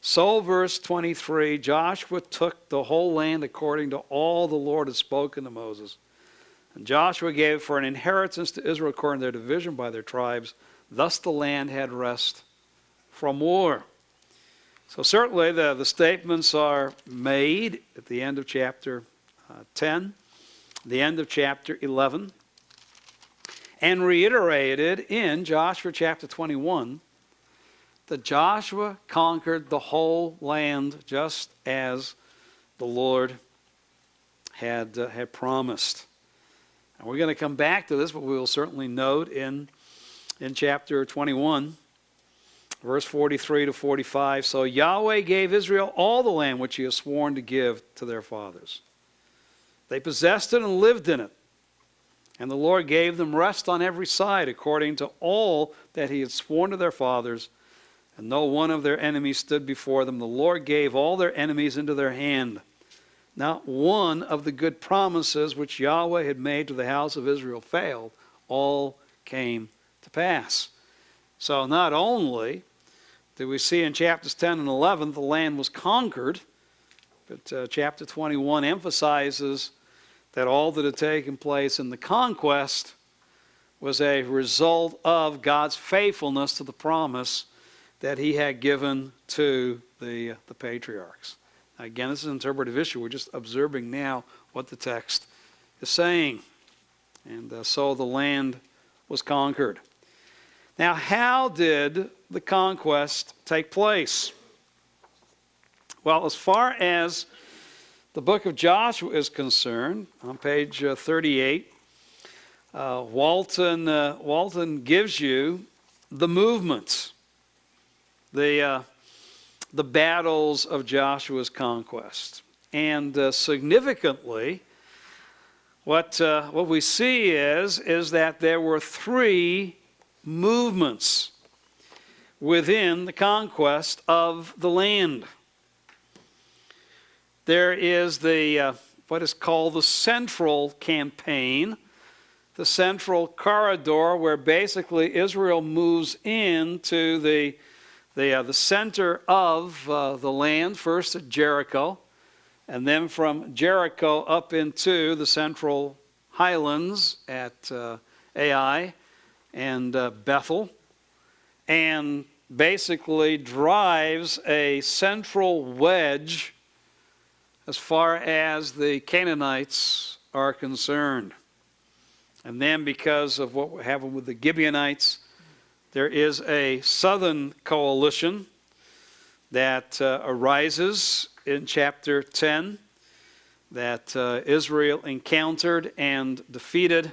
So, verse 23, Joshua took the whole land according to all the Lord had spoken to Moses. And Joshua gave for an inheritance to Israel according to their division by their tribes. Thus the land had rest from war. So certainly the statements are made at the end of chapter 10, the end of chapter 11, and reiterated in Joshua chapter 21, that Joshua conquered the whole land just as the Lord had promised. And we're going to come back to this, but we will certainly note in chapter 21, verse 43 to 45, so Yahweh gave Israel all the land which he has sworn to give to their fathers. They possessed it and lived in it. And the Lord gave them rest on every side according to all that he had sworn to their fathers. And no one of their enemies stood before them. The Lord gave all their enemies into their hand. Not one of the good promises which Yahweh had made to the house of Israel failed. All came to pass. So not only do we see in chapters 10 and 11 the land was conquered, but chapter 21 emphasizes that all that had taken place in the conquest was a result of God's faithfulness to the promise that he had given to the patriarchs. Again, this is an interpretive issue. We're just observing now what the text is saying. And so the land was conquered. Now, how did the conquest take place? Well, as far as the book of Joshua is concerned, on page 38, Walton gives you the movements, the battles of Joshua's conquest. And significantly, what we see is that there were three movements within the conquest of the land. There is what is called the central campaign, the central corridor, where basically Israel moves into the center of the land, first at Jericho, and then from Jericho up into the central highlands at Ai and Bethel, and basically drives a central wedge as far as the Canaanites are concerned. And then because of what happened with the Gibeonites, there is a southern coalition that arises in chapter 10 that Israel encountered and defeated.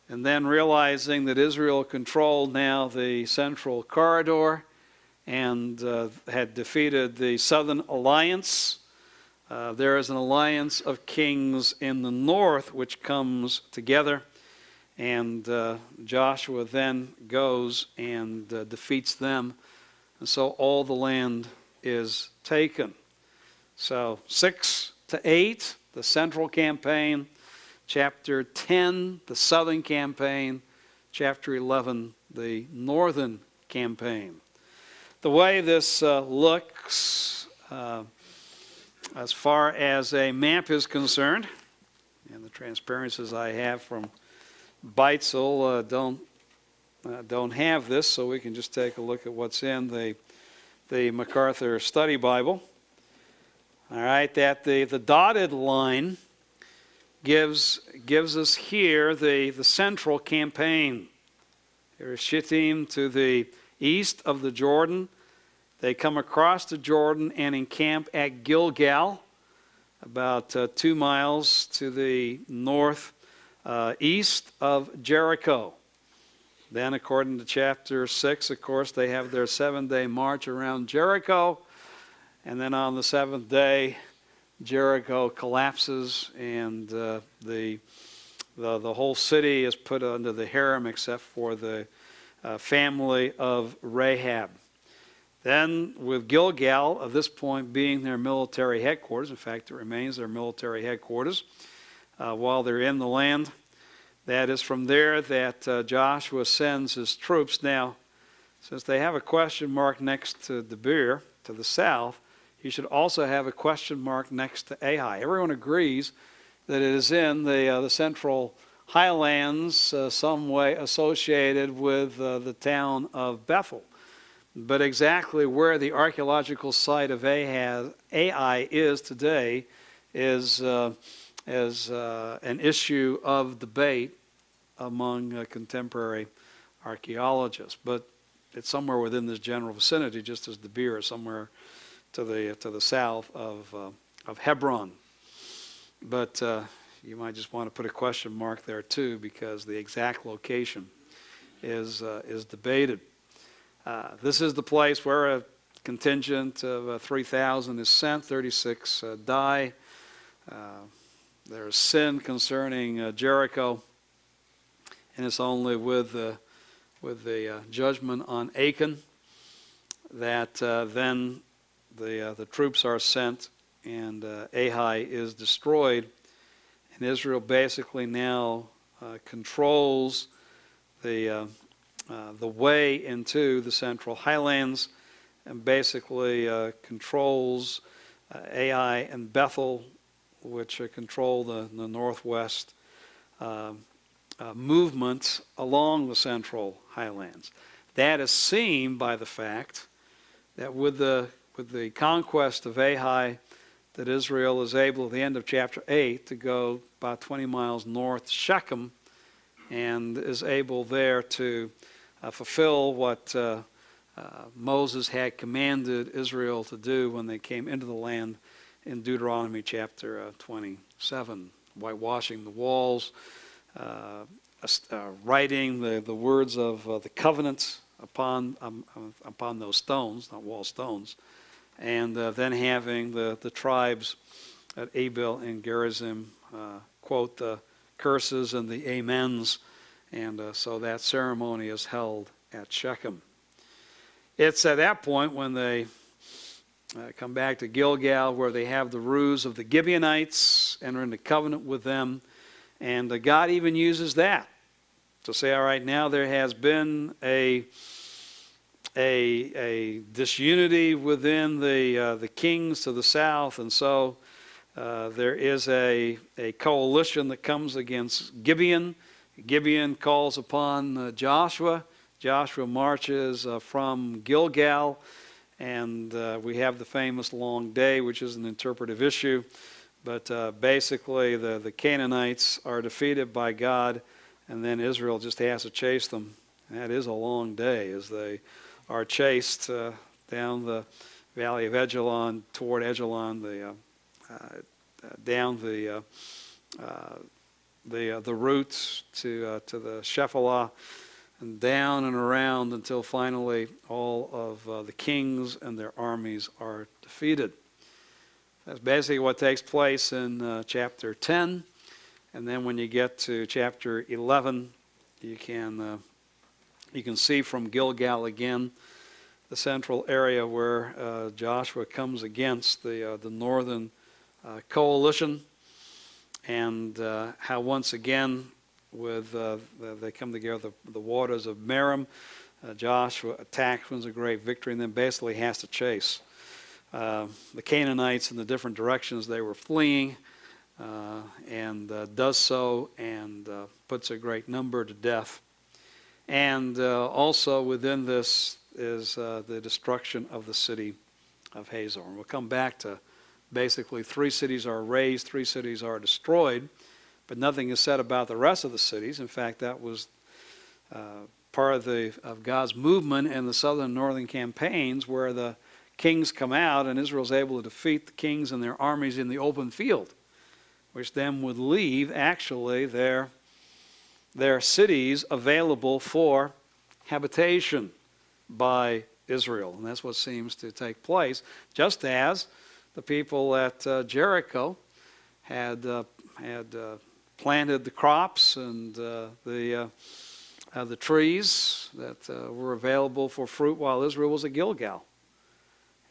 And then realizing that Israel controlled now the central corridor and had defeated the southern alliance, there is an alliance of kings in the north which comes together, and Joshua then goes and defeats them, and so all the land is taken. So 6 to 8, the central campaign; chapter 10, the southern campaign; chapter 11, the northern campaign. The way this looks as far as a map is concerned, and the transparencies I have from Beitzel don't have this, so we can just take a look at what's in the MacArthur Study Bible. All right, that the dotted line gives us here the central campaign. There is Shittim to the east of the Jordan. They come across the Jordan and encamp at Gilgal, about 2 miles to the north east of Jericho. Then, according to chapter 6, of course, they have their 7-day march around Jericho. And then on the 7th day, Jericho collapses, and the whole city is put under the harem except for the family of Rahab. Then, with Gilgal, at this point, being their military headquarters, in fact, it remains their military headquarters while they're in the land. That is from there that Joshua sends his troops. Now, since they have a question mark next to Debir, to the south, you should also have a question mark next to Ai. Everyone agrees that it is in the central highlands, some way associated with the town of Bethel. But exactly where the archaeological site of Ai is today is an issue of debate among contemporary archaeologists. But it's somewhere within this general vicinity, just as Debir is somewhere to the south of Hebron. But you might just want to put a question mark there too, because the exact location is debated. This is the place where a contingent of 3,000 is sent. 36 die. There's sin concerning Jericho, and it's only with the judgment on Achan that then the troops are sent, and Ai is destroyed, and Israel basically now controls the way into the central highlands, and basically controls Ai and Bethel, which control the northwest movements along the central highlands. That is seen by the fact that with the conquest of Ai, that Israel is able at the end of chapter 8 to go about 20 miles north Shechem, and is able there to fulfill what Moses had commanded Israel to do when they came into the land in Deuteronomy chapter 27, whitewashing the walls, writing the words of the covenant upon those stones, not wall stones, and then having the tribes at Abel and Gerizim quote the curses and the amens, and so that ceremony is held at Shechem. It's at that point when they come back to Gilgal, where they have the ruse of the Gibeonites, enter into covenant with them, and God even uses that to say, all right, now there has been a disunity within the kings to the south, and so There is a coalition that comes against Gibeon. Gibeon calls upon Joshua. Joshua marches from Gilgal, and we have the famous long day, which is an interpretive issue. But basically, the Canaanites are defeated by God, and then Israel just has to chase them. And that is a long day as they are chased down the valley of Ajalon, toward Ajalon, down the route to the Shephelah, and down and around until finally all of the kings and their armies are defeated. That's basically what takes place in chapter 10. And then when you get to chapter 11, you can see from Gilgal again the central area where Joshua comes against the northern coalition, and how once again they come together, the waters of Merom. Joshua attacks, wins a great victory, and then basically has to chase the Canaanites in the different directions they were fleeing, and does so, and puts a great number to death. And also within this is the destruction of the city of Hazor. And we'll come back to basically 3 cities are razed, 3 cities are destroyed, but nothing is said about the rest of the cities. In fact, that was part of God's movement in the southern and northern campaigns, where the kings come out and Israel's able to defeat the kings and their armies in the open field, which then would leave actually their cities available for habitation by Israel. And that's what seems to take place, just as the people at Jericho had planted the crops and the trees that were available for fruit while Israel was at Gilgal.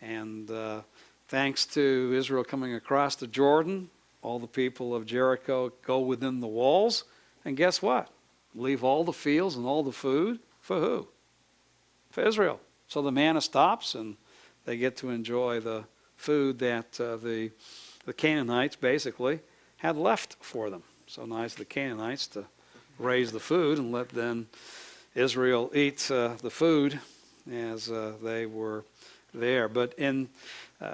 And thanks to Israel coming across the Jordan, all the people of Jericho go within the walls, and guess what? Leave all the fields and all the food for who? For Israel. So the manna stops, and they get to enjoy the food that the Canaanites basically had left for them. So nice of the Canaanites to raise the food and let then Israel eat the food as they were there. But this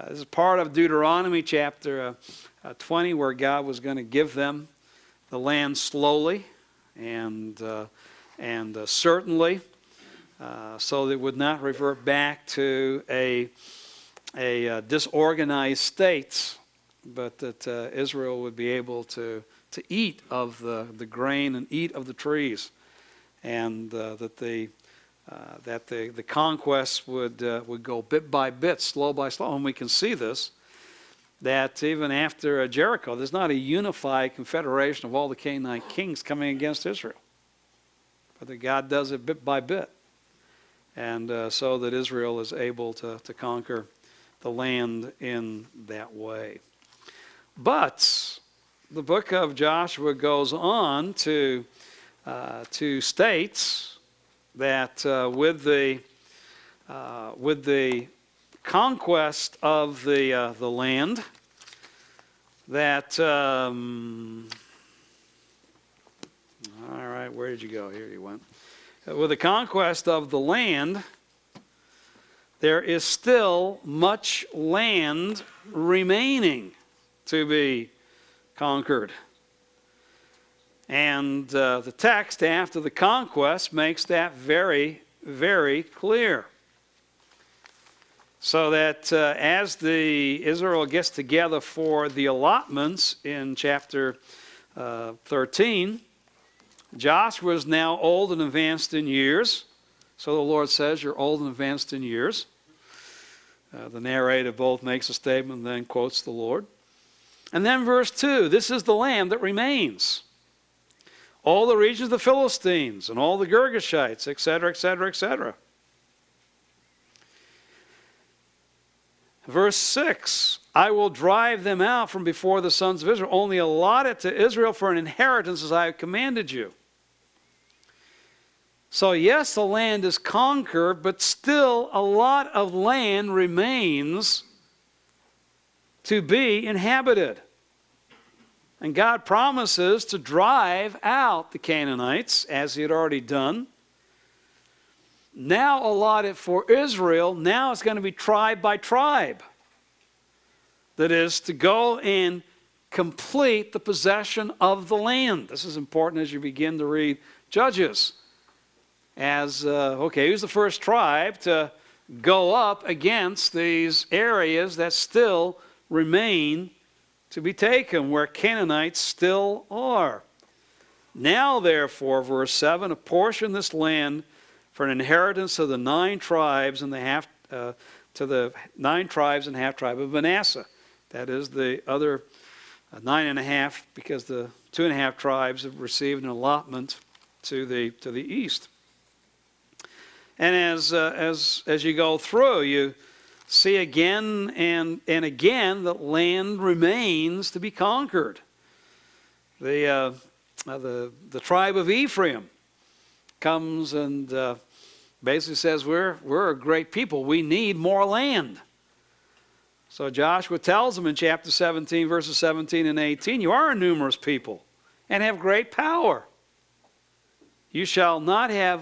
is part of Deuteronomy chapter 20, where God was going to give them the land slowly and certainly, so that it would not revert back to a disorganized state, but that Israel would be able to eat of the grain and eat of the trees, and that the conquest would go bit by bit, slow by slow. And we can see this, that even after Jericho, there's not a unified confederation of all the Canaanite kings coming against Israel, but that God does it bit by bit, and so that Israel is able to conquer the land in that way. But the book of Joshua goes on to state that with the conquest of the land, that all right, where did you go? Here you went. With the conquest of the land, there is still much land remaining to be conquered. And the text after the conquest makes that very, very clear. So that as Israel gets together for the allotments in chapter 13, Joshua is now old and advanced in years. So the Lord says, you're old and advanced in years. The narrator both makes a statement and then quotes the Lord. And then verse 2, this is the land that remains. All the regions of the Philistines and all the Girgashites, etc., etc., etc. Verse 6, I will drive them out from before the sons of Israel, only allot it to Israel for an inheritance as I have commanded you. So yes, the land is conquered, but still a lot of land remains to be inhabited. And God promises to drive out the Canaanites, as he had already done. Now allotted for Israel, now it's going to be tribe by tribe. That is, to go and complete the possession of the land. This is important as you begin to read Judges. As, who's the first tribe to go up against these areas that still remain to be taken, where Canaanites still are? Now, therefore, verse 7, apportion this land for an inheritance to the 9 tribes and half tribe of Manasseh. That is the other 9.5, because the 2.5 tribes have received an allotment to the east. And as you go through, you see again and again that land remains to be conquered. The tribe of Ephraim comes and basically says, we're a great people. We need more land. So Joshua tells them in chapter 17, verses 17 and 18, you are a numerous people and have great power. You shall not have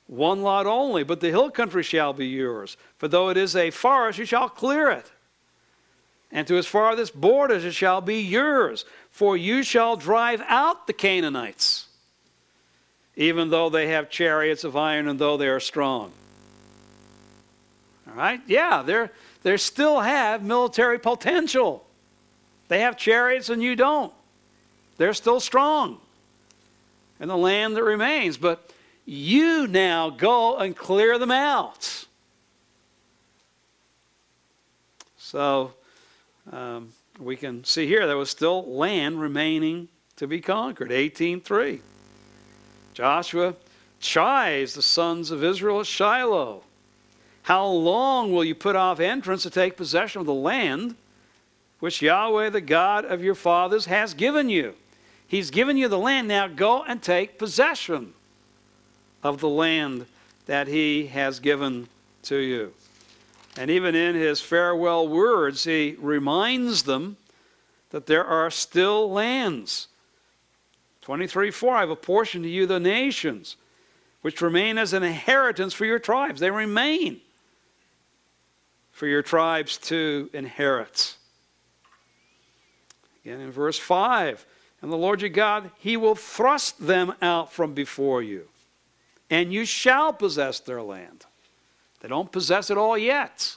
one lot only, but the hill country shall be yours. For though it is a forest, you shall clear it. And to its farthest borders it shall be yours. For you shall drive out the Canaanites, even though they have chariots of iron and though they are strong. All right? Yeah, they still have military potential. They have chariots and you don't. They're still strong in the land that remains. But you now go and clear them out. So we can see here there was still land remaining to be conquered. 18:3. Joshua chides the sons of Israel at Shiloh. How long will you put off entrance to take possession of the land which Yahweh, the God of your fathers, has given you? He's given you the land. Now go and take possession of the land that he has given to you. And even in his farewell words, he reminds them that there are still lands. 23:4, I've apportioned to you the nations which remain as an inheritance for your tribes. They remain for your tribes to inherit. Again in verse 5, and the Lord your God, he will thrust them out from before you, and you shall possess their land. They don't possess it all yet,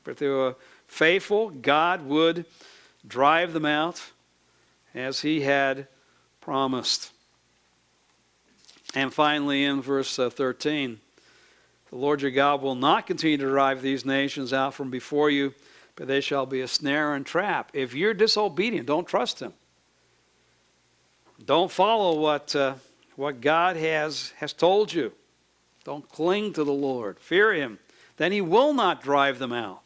but if they were faithful, God would drive them out as he had promised. And finally in verse 13, the Lord your God will not continue to drive these nations out from before you, but they shall be a snare and trap. If you're disobedient, don't trust him. Don't follow what God has told you. Don't cling to the Lord. Fear him. Then he will not drive them out.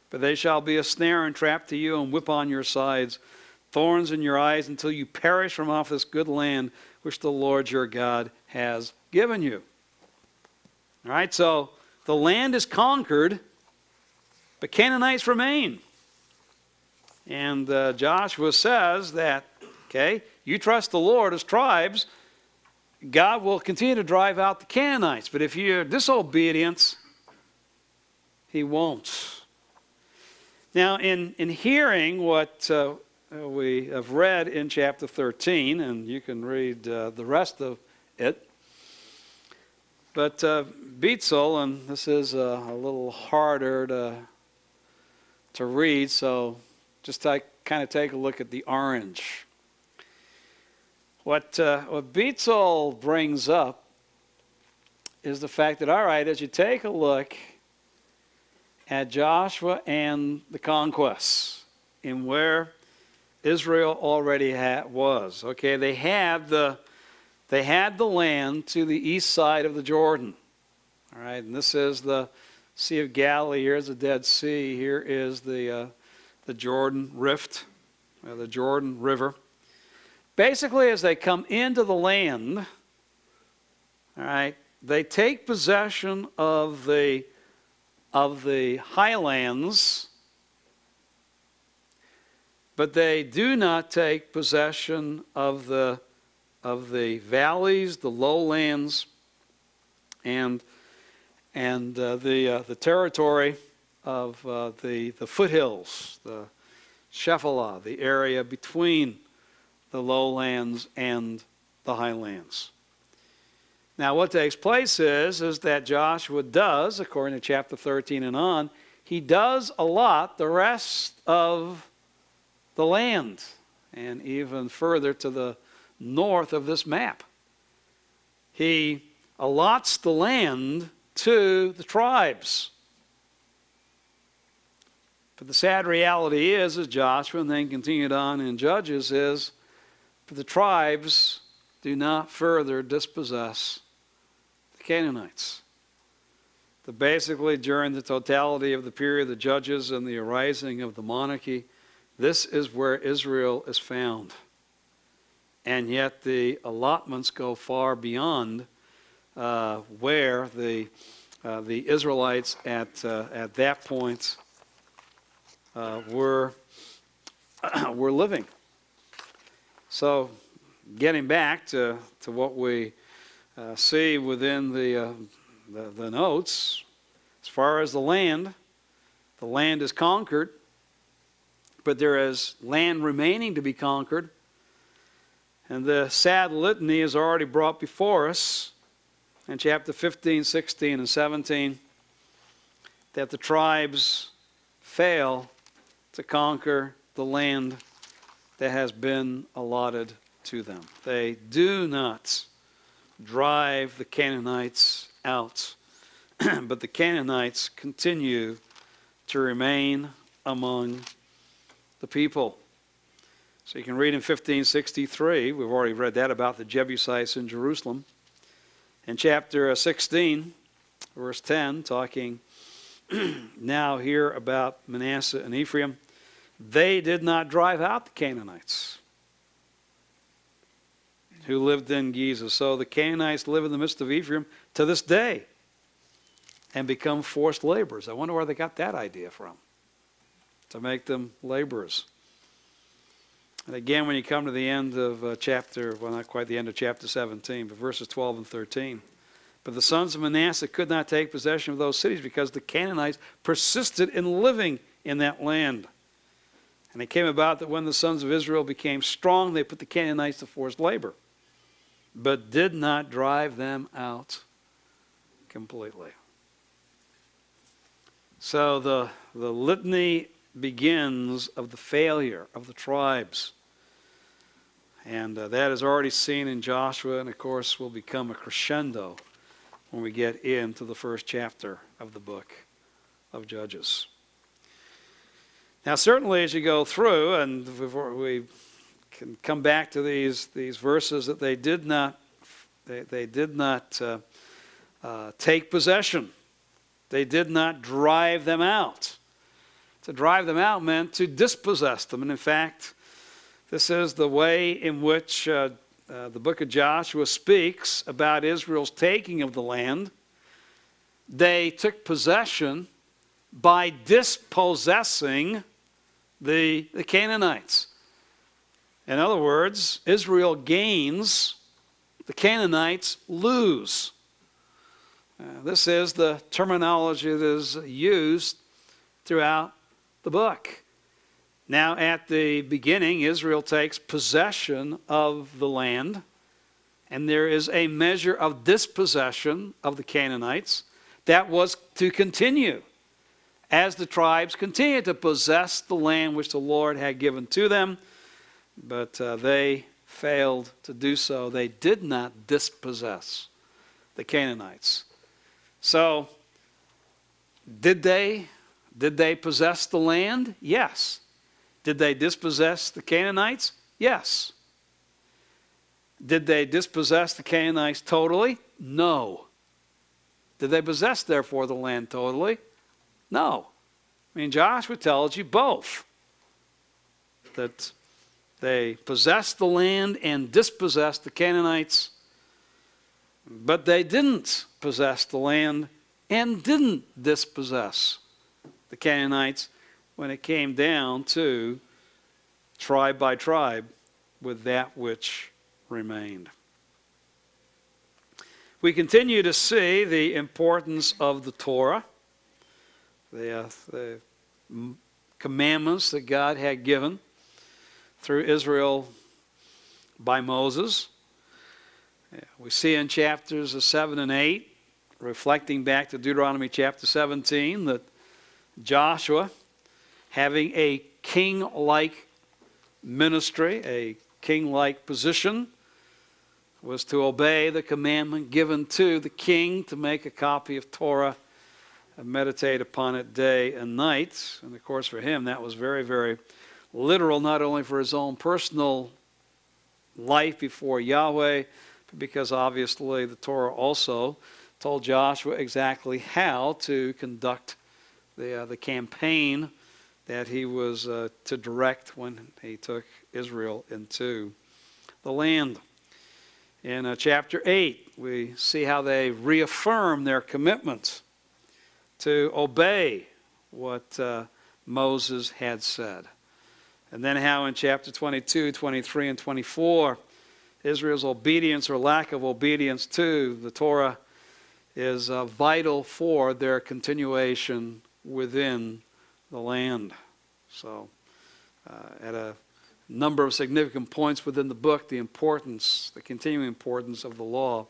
But they shall be a snare and trap to you and whip on your sides, thorns in your eyes until you perish from off this good land which the Lord your God has given you. All right, so the land is conquered, but Canaanites remain. And Joshua says that, okay, you trust the Lord as tribes, God will continue to drive out the Canaanites. But if you're disobedient, he won't. Now, in hearing what we have read in chapter 13, and you can read the rest of it, but Beitzel, and this is a little harder to read, so just kind of take a look at the orange. What Beitzel brings up is the fact that, all right, as you take a look at Joshua and the conquests in where Israel already was, okay, they had the land to the east side of the Jordan, all right, and this is the Sea of Galilee. Here's the Dead Sea. Here is the Jordan Rift, the Jordan River. Basically, as they come into the land, all right, they take possession of the highlands, but they do not take possession of the valleys, the lowlands, and the territory of the foothills, the Shephelah, the area between the lowlands and the highlands. Now what takes place is that Joshua does, according to chapter 13 and on, he does allot the rest of the land, and even further to the north of this map. He allots the land to the tribes. But the sad reality is, as Joshua and then continued on in Judges, is that the tribes do not further dispossess the Canaanites. That basically during the totality of the period of the Judges and the arising of the monarchy, this is where Israel is found. And yet the allotments go far beyond where the Israelites at that point were living. So, getting back to what we see within the notes, as far as the land is conquered, but there is land remaining to be conquered. And the sad litany is already brought before us in chapter 15, 16, and 17, that the tribes fail to conquer the land that has been allotted to them. They do not drive the Canaanites out, but the Canaanites continue to remain among the people. So you can read in 1563, we've already read that about the Jebusites in Jerusalem. In chapter 16, verse 10, talking now here about Manasseh and Ephraim, they did not drive out the Canaanites who lived in Giza. So the Canaanites live in the midst of Ephraim to this day and become forced laborers. I wonder where they got that idea from, to make them laborers. And again, when you come to the end of chapter, well, not quite the end of chapter 17, but verses 12 and 13. But the sons of Manasseh could not take possession of those cities because the Canaanites persisted in living in that land. And it came about that when the sons of Israel became strong, they put the Canaanites to forced labor, but did not drive them out completely. So the litany begins of the failure of the tribes. And that is already seen in Joshua, and of course will become a crescendo when we get into the first chapter of the book of Judges. Now certainly as you go through, and we can come back to these verses, that they did not take possession. They did not drive them out. To drive them out meant to dispossess them. And in fact, this is the way in which the book of Joshua speaks about Israel's taking of the land. They took possession by dispossessing the Canaanites. In other words, Israel gains, the Canaanites lose. This is the terminology that is used throughout the book. Now, at the beginning, Israel takes possession of the land, and there is a measure of dispossession of the Canaanites that was to continue as the tribes continued to possess the land which the Lord had given to them, but they failed to do so. They did not dispossess the Canaanites. So, did they possess the land? Yes. Did they dispossess the Canaanites? Yes. Did they dispossess the Canaanites totally? No. Did they possess, therefore, the land totally? No. I mean, Joshua tells you both. That they possessed the land and dispossessed the Canaanites, but they didn't possess the land and didn't dispossess the Canaanites when it came down to tribe by tribe, with that which remained. We continue to see the importance of the Torah, the commandments that God had given through Israel by Moses. We see in chapters 7 and 8, reflecting back to Deuteronomy chapter 17, that Joshua, having a king-like ministry, a king-like position, was to obey the commandment given to the king to make a copy of Torah and meditate upon it day and night. And of course for him that was very, very literal, not only for his own personal life before Yahweh, but because obviously the Torah also told Joshua exactly how to conduct the campaign that he was to direct when he took Israel into the land. In chapter 8, we see how they reaffirm their commitment to obey what Moses had said. And then how in chapter 22, 23, and 24, Israel's obedience or lack of obedience to the Torah is vital for their continuation within the land. So, at a number of significant points within the book, the continuing importance of the law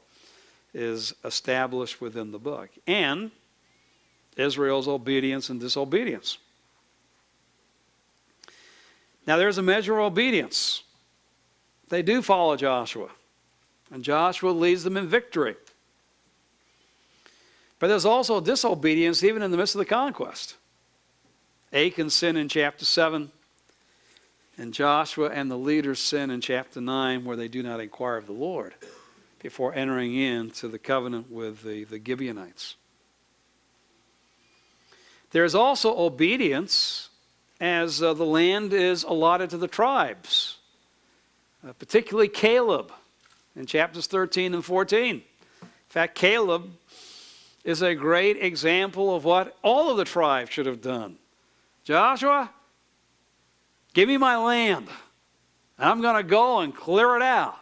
is established within the book. And Israel's obedience and disobedience. Now there's a measure of obedience. They do follow Joshua, and Joshua leads them in victory. But there's also disobedience even in the midst of the conquest. Achan sinned in chapter 7, and Joshua and the leaders sin in chapter 9, where they do not inquire of the Lord before entering into the covenant with the Gibeonites. There is also obedience as the land is allotted to the tribes, particularly Caleb in chapters 13 and 14. In fact, Caleb is a great example of what all of the tribes should have done. Joshua, give me my land. I'm going to go and clear it out.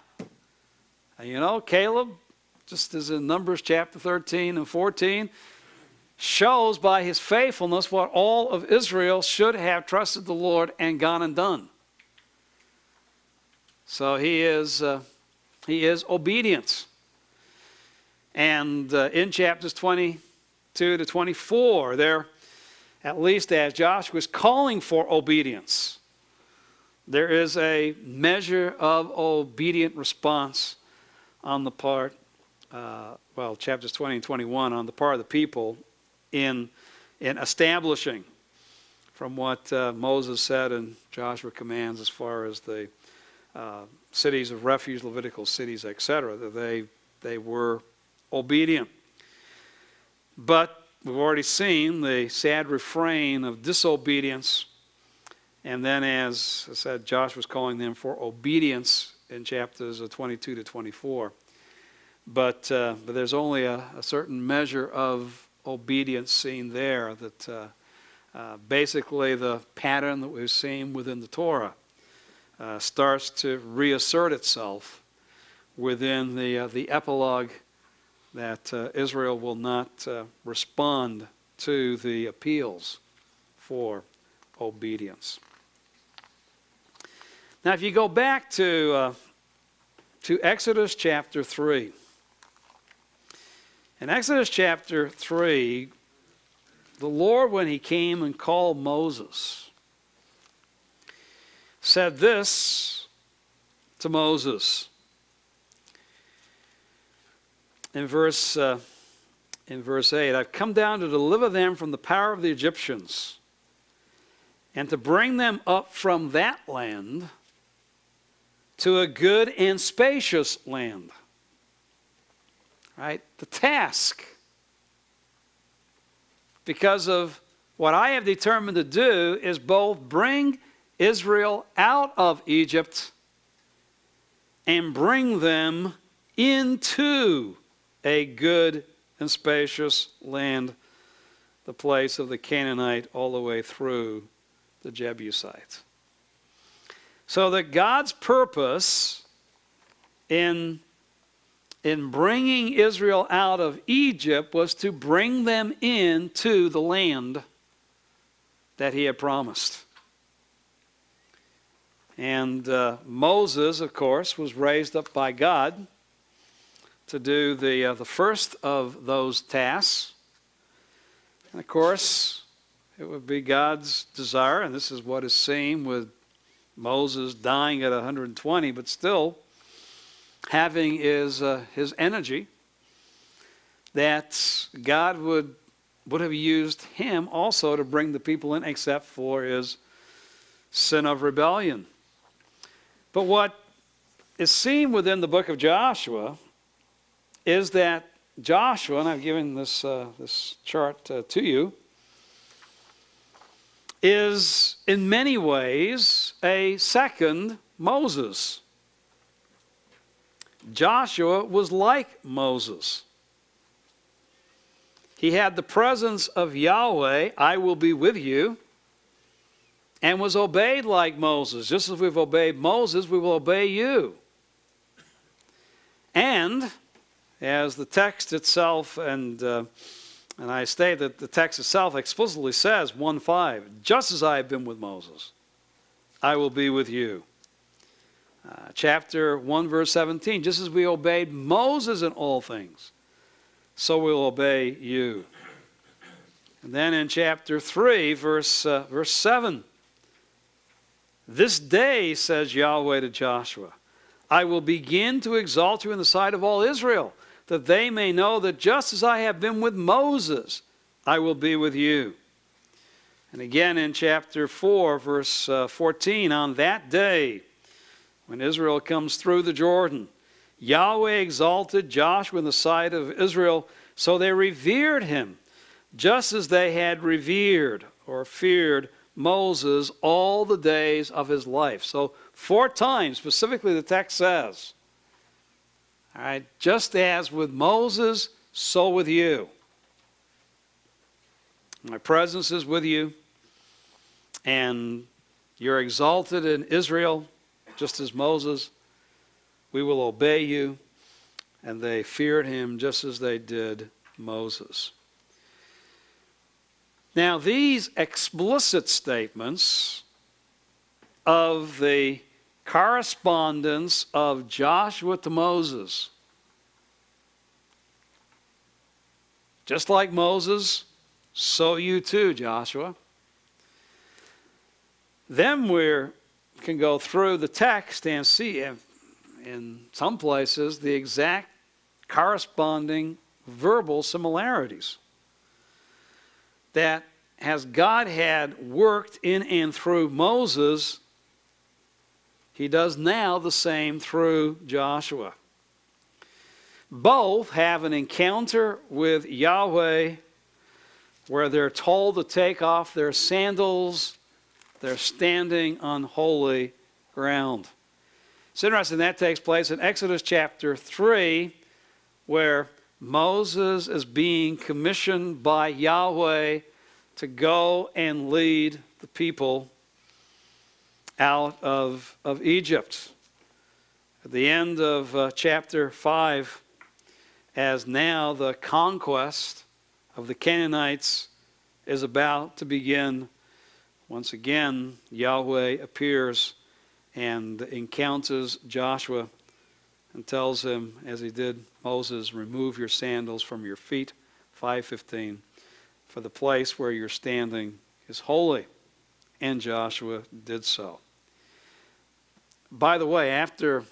And you know, Caleb, just as in Numbers chapter 13 and 14, shows by his faithfulness what all of Israel should have trusted the Lord and gone and done. So he is obedient. And in chapters 22 to 24, there, at least as Joshua is calling for obedience, there is a measure of obedient response on the part, chapters 20 and 21, on the part of the people in establishing from what Moses said and Joshua commands as far as the cities of refuge, Levitical cities, etc., that they were obedient. But we've already seen the sad refrain of disobedience, and then, as I said, Joshua's calling them for obedience in chapters 22 to 24. But there's only a certain measure of obedience seen there, that basically the pattern that we've seen within the Torah starts to reassert itself within the epilogue that Israel will not respond to the appeals for obedience. Now, if you go back to Exodus chapter 3, in Exodus chapter 3, the Lord, when he came and called Moses, said this to Moses. In verse 8, I've come down to deliver them from the power of the Egyptians and to bring them up from that land to a good and spacious land. Right? The task, because of what I have determined to do, is both bring Israel out of Egypt and bring them into a good and spacious land, the place of the Canaanite all the way through the Jebusite. So that God's purpose in bringing Israel out of Egypt was to bring them into the land that he had promised. And Moses, of course, was raised up by God to do the first of those tasks. And of course, it would be God's desire, and this is what is seen with Moses dying at 120, but still having his energy, that God would have used him also to bring the people in, except for his sin of rebellion. But what is seen within the book of Joshua is that Joshua, and I've given this chart to you, is in many ways a second Moses. Joshua was like Moses. He had the presence of Yahweh, I will be with you, and was obeyed like Moses. Just as we've obeyed Moses, we will obey you. And as the text itself, and I state that the text itself explicitly says, 1:5, just as I have been with Moses, I will be with you. Chapter 1, verse 17, just as we obeyed Moses in all things, so we'll obey you. And then in chapter 3, verse 7, this day, says Yahweh to Joshua, I will begin to exalt you in the sight of all Israel, that they may know that just as I have been with Moses, I will be with you. And again in chapter 4, verse 14, on that day, when Israel comes through the Jordan, Yahweh exalted Joshua in the sight of Israel, so they revered him, just as they had revered or feared Moses all the days of his life. So 4 times, specifically the text says, all right, just as with Moses, so with you. My presence is with you, and you're exalted in Israel, just as Moses. We will obey you. And they feared him just as they did Moses. Now, these explicit statements of the correspondence of Joshua to Moses, just like Moses, so you too, Joshua. Then we can go through the text and see in some places the exact corresponding verbal similarities. That as God had worked in and through Moses, he does now the same through Joshua. Both have an encounter with Yahweh where they're told to take off their sandals. They're standing on holy ground. It's interesting that takes place in Exodus chapter 3, where Moses is being commissioned by Yahweh to go and lead the people out of Egypt. At the end of chapter 5, as now the conquest of the Canaanites is about to begin, once again Yahweh appears and encounters Joshua and tells him, as he did Moses, remove your sandals from your feet, 5:15, for the place where you're standing is holy. And Joshua did so. By the way, after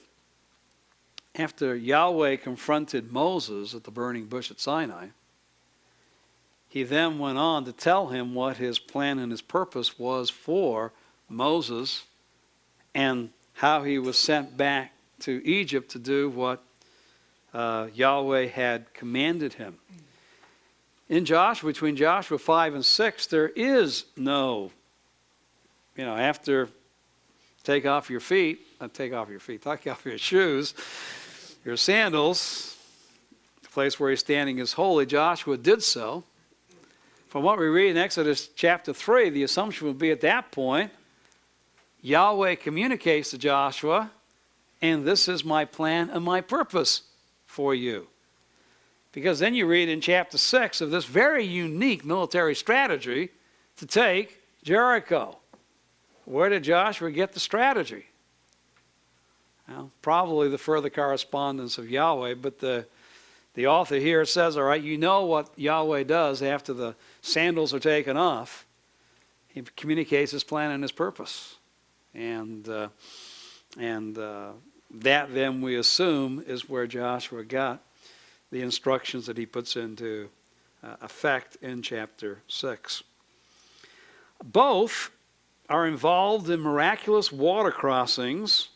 Yahweh confronted Moses at the burning bush at Sinai, he then went on to tell him what his plan and his purpose was for Moses and how he was sent back to Egypt to do what Yahweh had commanded him. In Joshua, between Joshua 5 and 6, there is no, after take off your shoes, your sandals, the place where he's standing is holy. Joshua did so. From what we read in Exodus chapter 3, the assumption would be at that point, Yahweh communicates to Joshua, and this is my plan and my purpose for you. Because then you read in chapter 6 of this very unique military strategy to take Jericho. Where did Joshua get the strategy? Well, probably the further correspondence of Yahweh, but the author here says, all right, you know what Yahweh does after the sandals are taken off. He communicates his plan and his purpose. And that then we assume is where Joshua got the instructions that he puts into effect in chapter 6. Both are involved in miraculous water crossings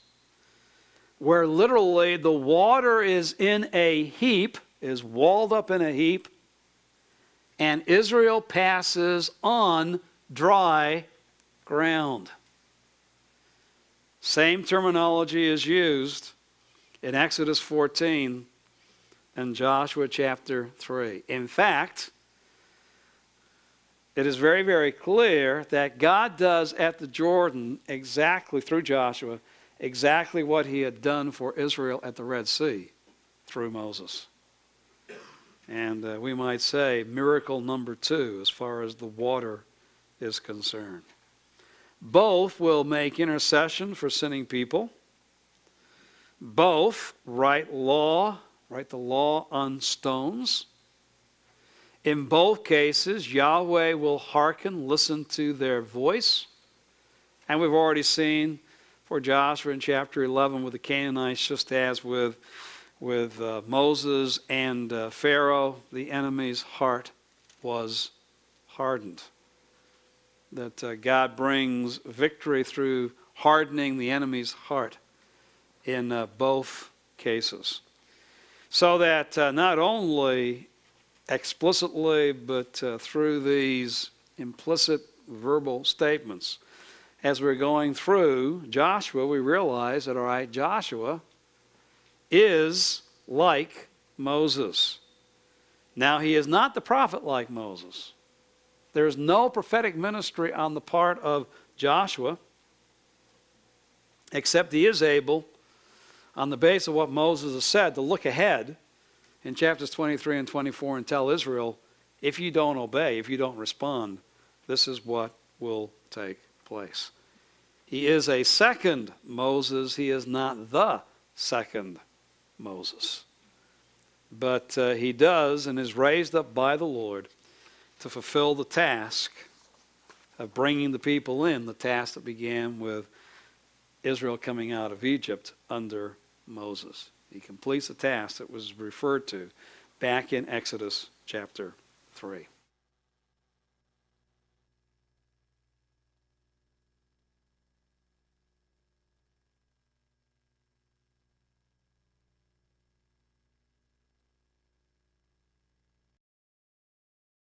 where literally the water is in a heap, is walled up in a heap, and Israel passes on dry ground. Same terminology is used in Exodus 14 and Joshua chapter 3. In fact, it is very, very clear that God does at the Jordan exactly, through Joshua, exactly what he had done for Israel at the Red Sea through Moses. And we might say miracle number 2 as far as the water is concerned. Both will make intercession for sinning people. Both write the law on stones. In both cases, Yahweh will hearken, listen to their voice. And we've already seen for Joshua in chapter 11 with the Canaanites, just as with Moses and Pharaoh, the enemy's heart was hardened. That God brings victory through hardening the enemy's heart in both cases. So that not only explicitly, but through these implicit verbal statements, as we're going through Joshua, we realize that, all right, Joshua is like Moses. Now, he is not the prophet like Moses. There is no prophetic ministry on the part of Joshua, except he is able, on the basis of what Moses has said, to look ahead in chapters 23 and 24 and tell Israel, if you don't obey, if you don't respond, this is what will take place. He is a second Moses. He is not the second Moses. But he does and is raised up by the Lord to fulfill the task of bringing the people in, the task that began with Israel coming out of Egypt under Moses. He completes the task that was referred to back in Exodus chapter 3.